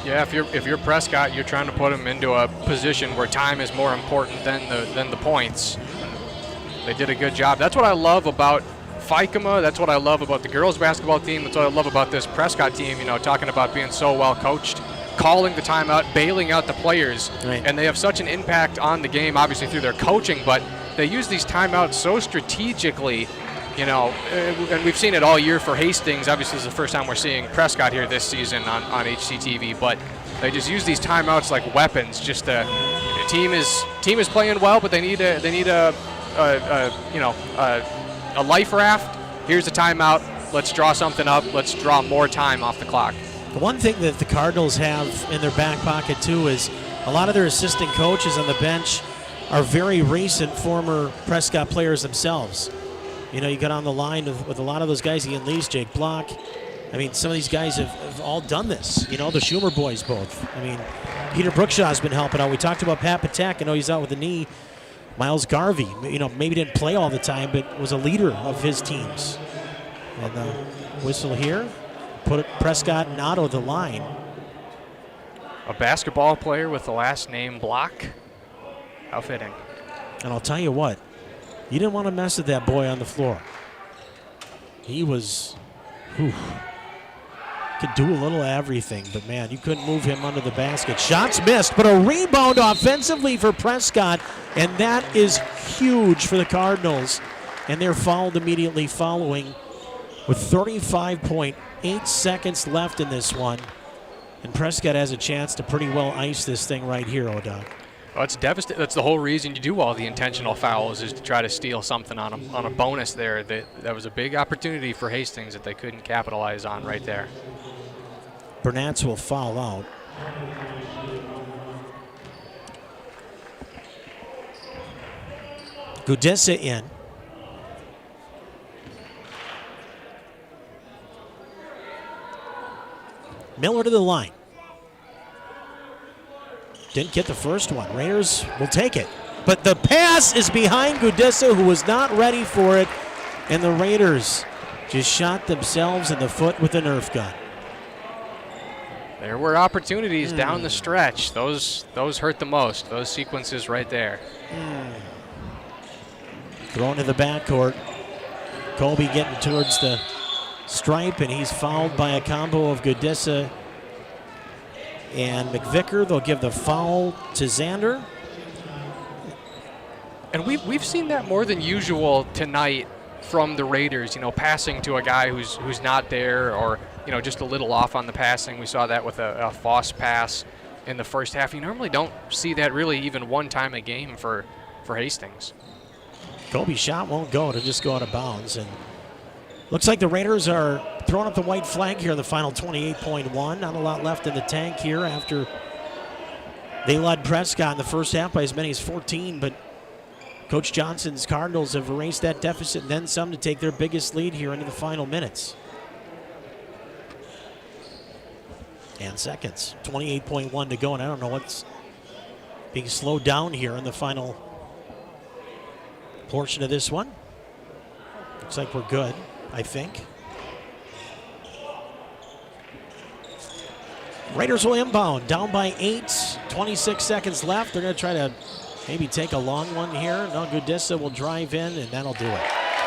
D: Yeah, if you're Prescott, you're trying to put them into a position where time is more important than the points. They did a good job. That's what I love about FICAMA. That's what I love about the girls basketball team. That's what I love about this Prescott team, you know, talking about being so well coached, calling the timeout, bailing out the players.
C: Right.
D: And they have such an impact on the game, obviously through their coaching, but they use these timeouts so strategically, you know, and we've seen it all year for Hastings. Obviously, this is the first time we're seeing Prescott here this season on HCTV, but they just use these timeouts like weapons. Just the team is playing well, but they need a life raft. Here's a timeout. Let's draw something up. Let's draw more time off the clock.
C: The one thing that the Cardinals have in their back pocket too is a lot of their assistant coaches on the bench are very recent former Prescott players themselves. You know, you got on the line with a lot of those guys, Ian Lees, Jake Block. I mean, some of these guys have all done this. You know, the Schumer boys both. I mean, Peter Brookshaw's been helping out. We talked about Pat Patek. I know he's out with the knee. Miles Garvey, you know, maybe didn't play all the time, but was a leader of his teams. And the whistle here, put Prescott and Otto the line.
D: A basketball player with the last name Block. How fitting.
C: And I'll tell you what, you didn't want to mess with that boy on the floor. He was, could do a little everything, but man, you couldn't move him under the basket. Shots missed, but a rebound offensively for Prescott, and that is huge for the Cardinals. And they're fouled immediately following with 35.8 seconds left in this one. And Prescott has a chance to pretty well ice this thing right here, O'Doc.
D: Well, it's devastating. That's the whole reason you do all the intentional fouls, is to try to steal something on a bonus there. That was a big opportunity for Hastings that they couldn't capitalize on right there.
C: Burnett's will foul out. Gudissa in. Miller to the line. Didn't get the first one. Raiders will take it. But the pass is behind Gudissa, who was not ready for it. And the Raiders just shot themselves in the foot with a Nerf gun.
D: There were opportunities down the stretch. Those hurt the most. Those sequences right there.
C: Thrown to the backcourt. Colby getting towards the stripe, and he's fouled by a combo of Gudissa and McVicker. They'll give the foul to Xander.
D: And we've seen that more than usual tonight from the Raiders, you know, passing to a guy who's not there, or, you know, just a little off on the passing. We saw that with a Foss pass in the first half. You normally don't see that really even one time a game for Hastings.
C: Colby's shot won't go. It'll just go out of bounds. And looks like the Raiders are throwing up the white flag here in the final 28.1. Not a lot left in the tank here after they led Prescott in the first half by as many as 14, but Coach Johnson's Cardinals have erased that deficit and then some to take their biggest lead here into the final minutes. And seconds. 28.1 to go, and I don't know what's being slowed down here in the final portion of this one. Looks like we're good, I think. Raiders will inbound, down by 8, 26 seconds left. They're going to try to maybe take a long one here. No, Gudissa will drive in, and that'll do it.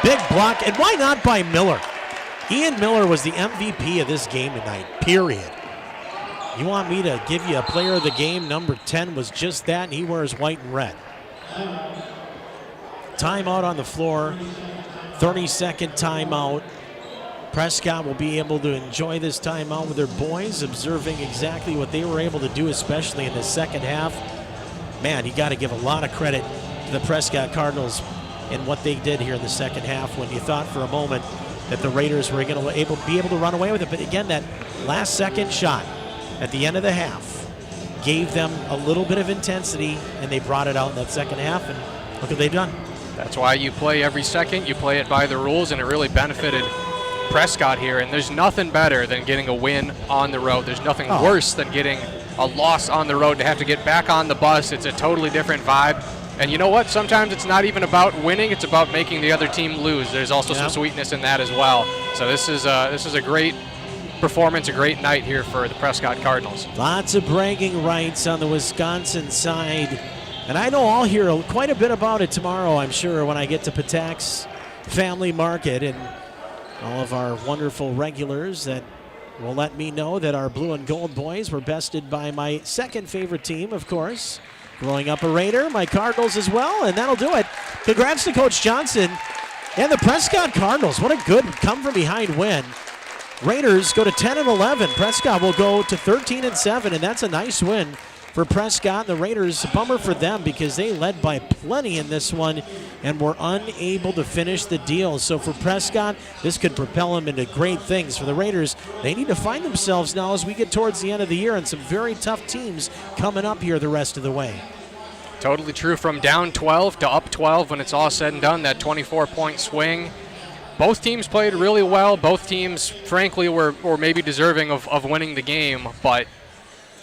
C: Big block, and why not by Miller? Ian Miller was the MVP of this game tonight, period. You want me to give you a player of the game? Number 10 was just that, and he wears white and red. Timeout on the floor, 30-second timeout. Prescott will be able to enjoy this timeout with their boys, observing exactly what they were able to do, especially in the second half. Man, you got to give a lot of credit to the Prescott Cardinals and what they did here in the second half when you thought for a moment that the Raiders were going to be able to run away with it. But again, that last second shot at the end of the half gave them a little bit of intensity, and they brought it out in that second half, and look what they've done.
D: That's why you play every second. You play it by the rules, and it really benefited Prescott here. And there's nothing better than getting a win on the road. There's nothing worse than getting a loss on the road to have to get back on the bus. It's a totally different vibe. And you know what? Sometimes it's not even about winning. It's about making the other team lose. There's also some sweetness in that as well. So this is a great performance, a great night here for the Prescott Cardinals.
C: Lots of bragging rights on the Wisconsin side. And I know I'll hear quite a bit about it tomorrow, I'm sure, when I get to Patak's Family Market and all of our wonderful regulars that will let me know that our blue and gold boys were bested by my second favorite team, of course. Growing up a Raider, my Cardinals as well, and that'll do it. Congrats to Coach Johnson and the Prescott Cardinals. What a good come-from-behind win. Raiders go to 10-11. Prescott will go to 13-7, and that's a nice win for Prescott. The Raiders, a bummer for them because they led by plenty in this one and were unable to finish the deal. So for Prescott, this could propel them into great things. For the Raiders, they need to find themselves now as we get towards the end of the year and some very tough teams coming up here the rest of the way.
D: Totally true. From down 12 to up 12 when it's all said and done, that 24-point swing. Both teams played really well. Both teams, frankly, were maybe deserving of winning the game, but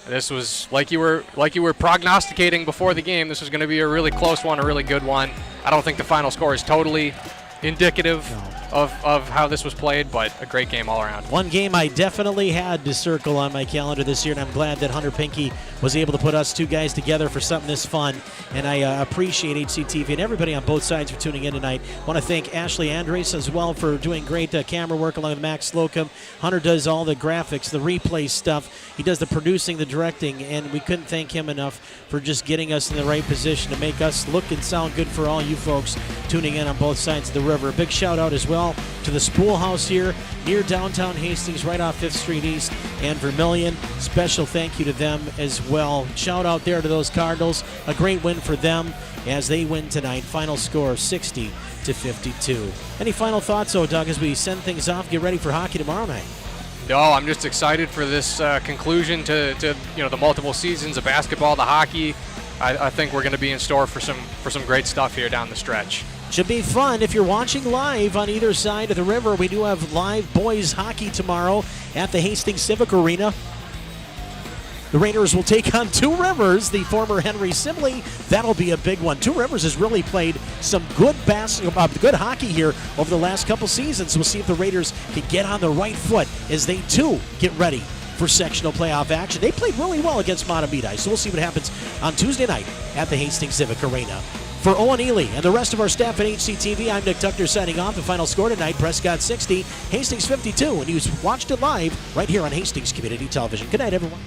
D: this was like you were prognosticating before the game. This was going to be a really close one, a really good one. I don't think the final score is totally indicative of how this was played, but a great game all around.
C: One game I definitely had to circle on my calendar this year, and I'm glad that Hunter Pinky was able to put us two guys together for something this fun. And I appreciate HCTV and everybody on both sides for tuning in tonight. I want to thank Ashley Andres as well for doing great camera work along with Max Slocum. Hunter does all the graphics, the replay stuff. He does the producing, the directing, and we couldn't thank him enough for just getting us in the right position to make us look and sound good for all you folks tuning in on both sides of the river. A big shout out as well to the Spool House here near downtown Hastings, right off 5th Street East and Vermilion. Special thank you to them as well. Shout out there to those Cardinals. A great win for them as they win tonight. Final score 60-52. Any final thoughts, though, Doug, as we send things off, get ready for hockey tomorrow night?
D: No, I'm just excited for this conclusion to the multiple seasons of basketball, the hockey. I think we're going to be in store for some great stuff here down the stretch.
C: Should be fun. If you're watching live on either side of the river, we do have live boys hockey tomorrow at the Hastings Civic Arena. The Raiders will take on Two Rivers, the former Henry Sibley. That'll be a big one. Two Rivers has really played some good good hockey here over the last couple seasons. We'll see if the Raiders can get on the right foot as they, too, get ready for sectional playoff action. They played really well against Matamidi, so we'll see what happens on Tuesday night at the Hastings Civic Arena. For Owen Ely and the rest of our staff at HCTV, I'm Nick Tucker signing off. The final score tonight, Prescott 60, Hastings 52, and you watched it live right here on Hastings Community Television. Good night, everyone.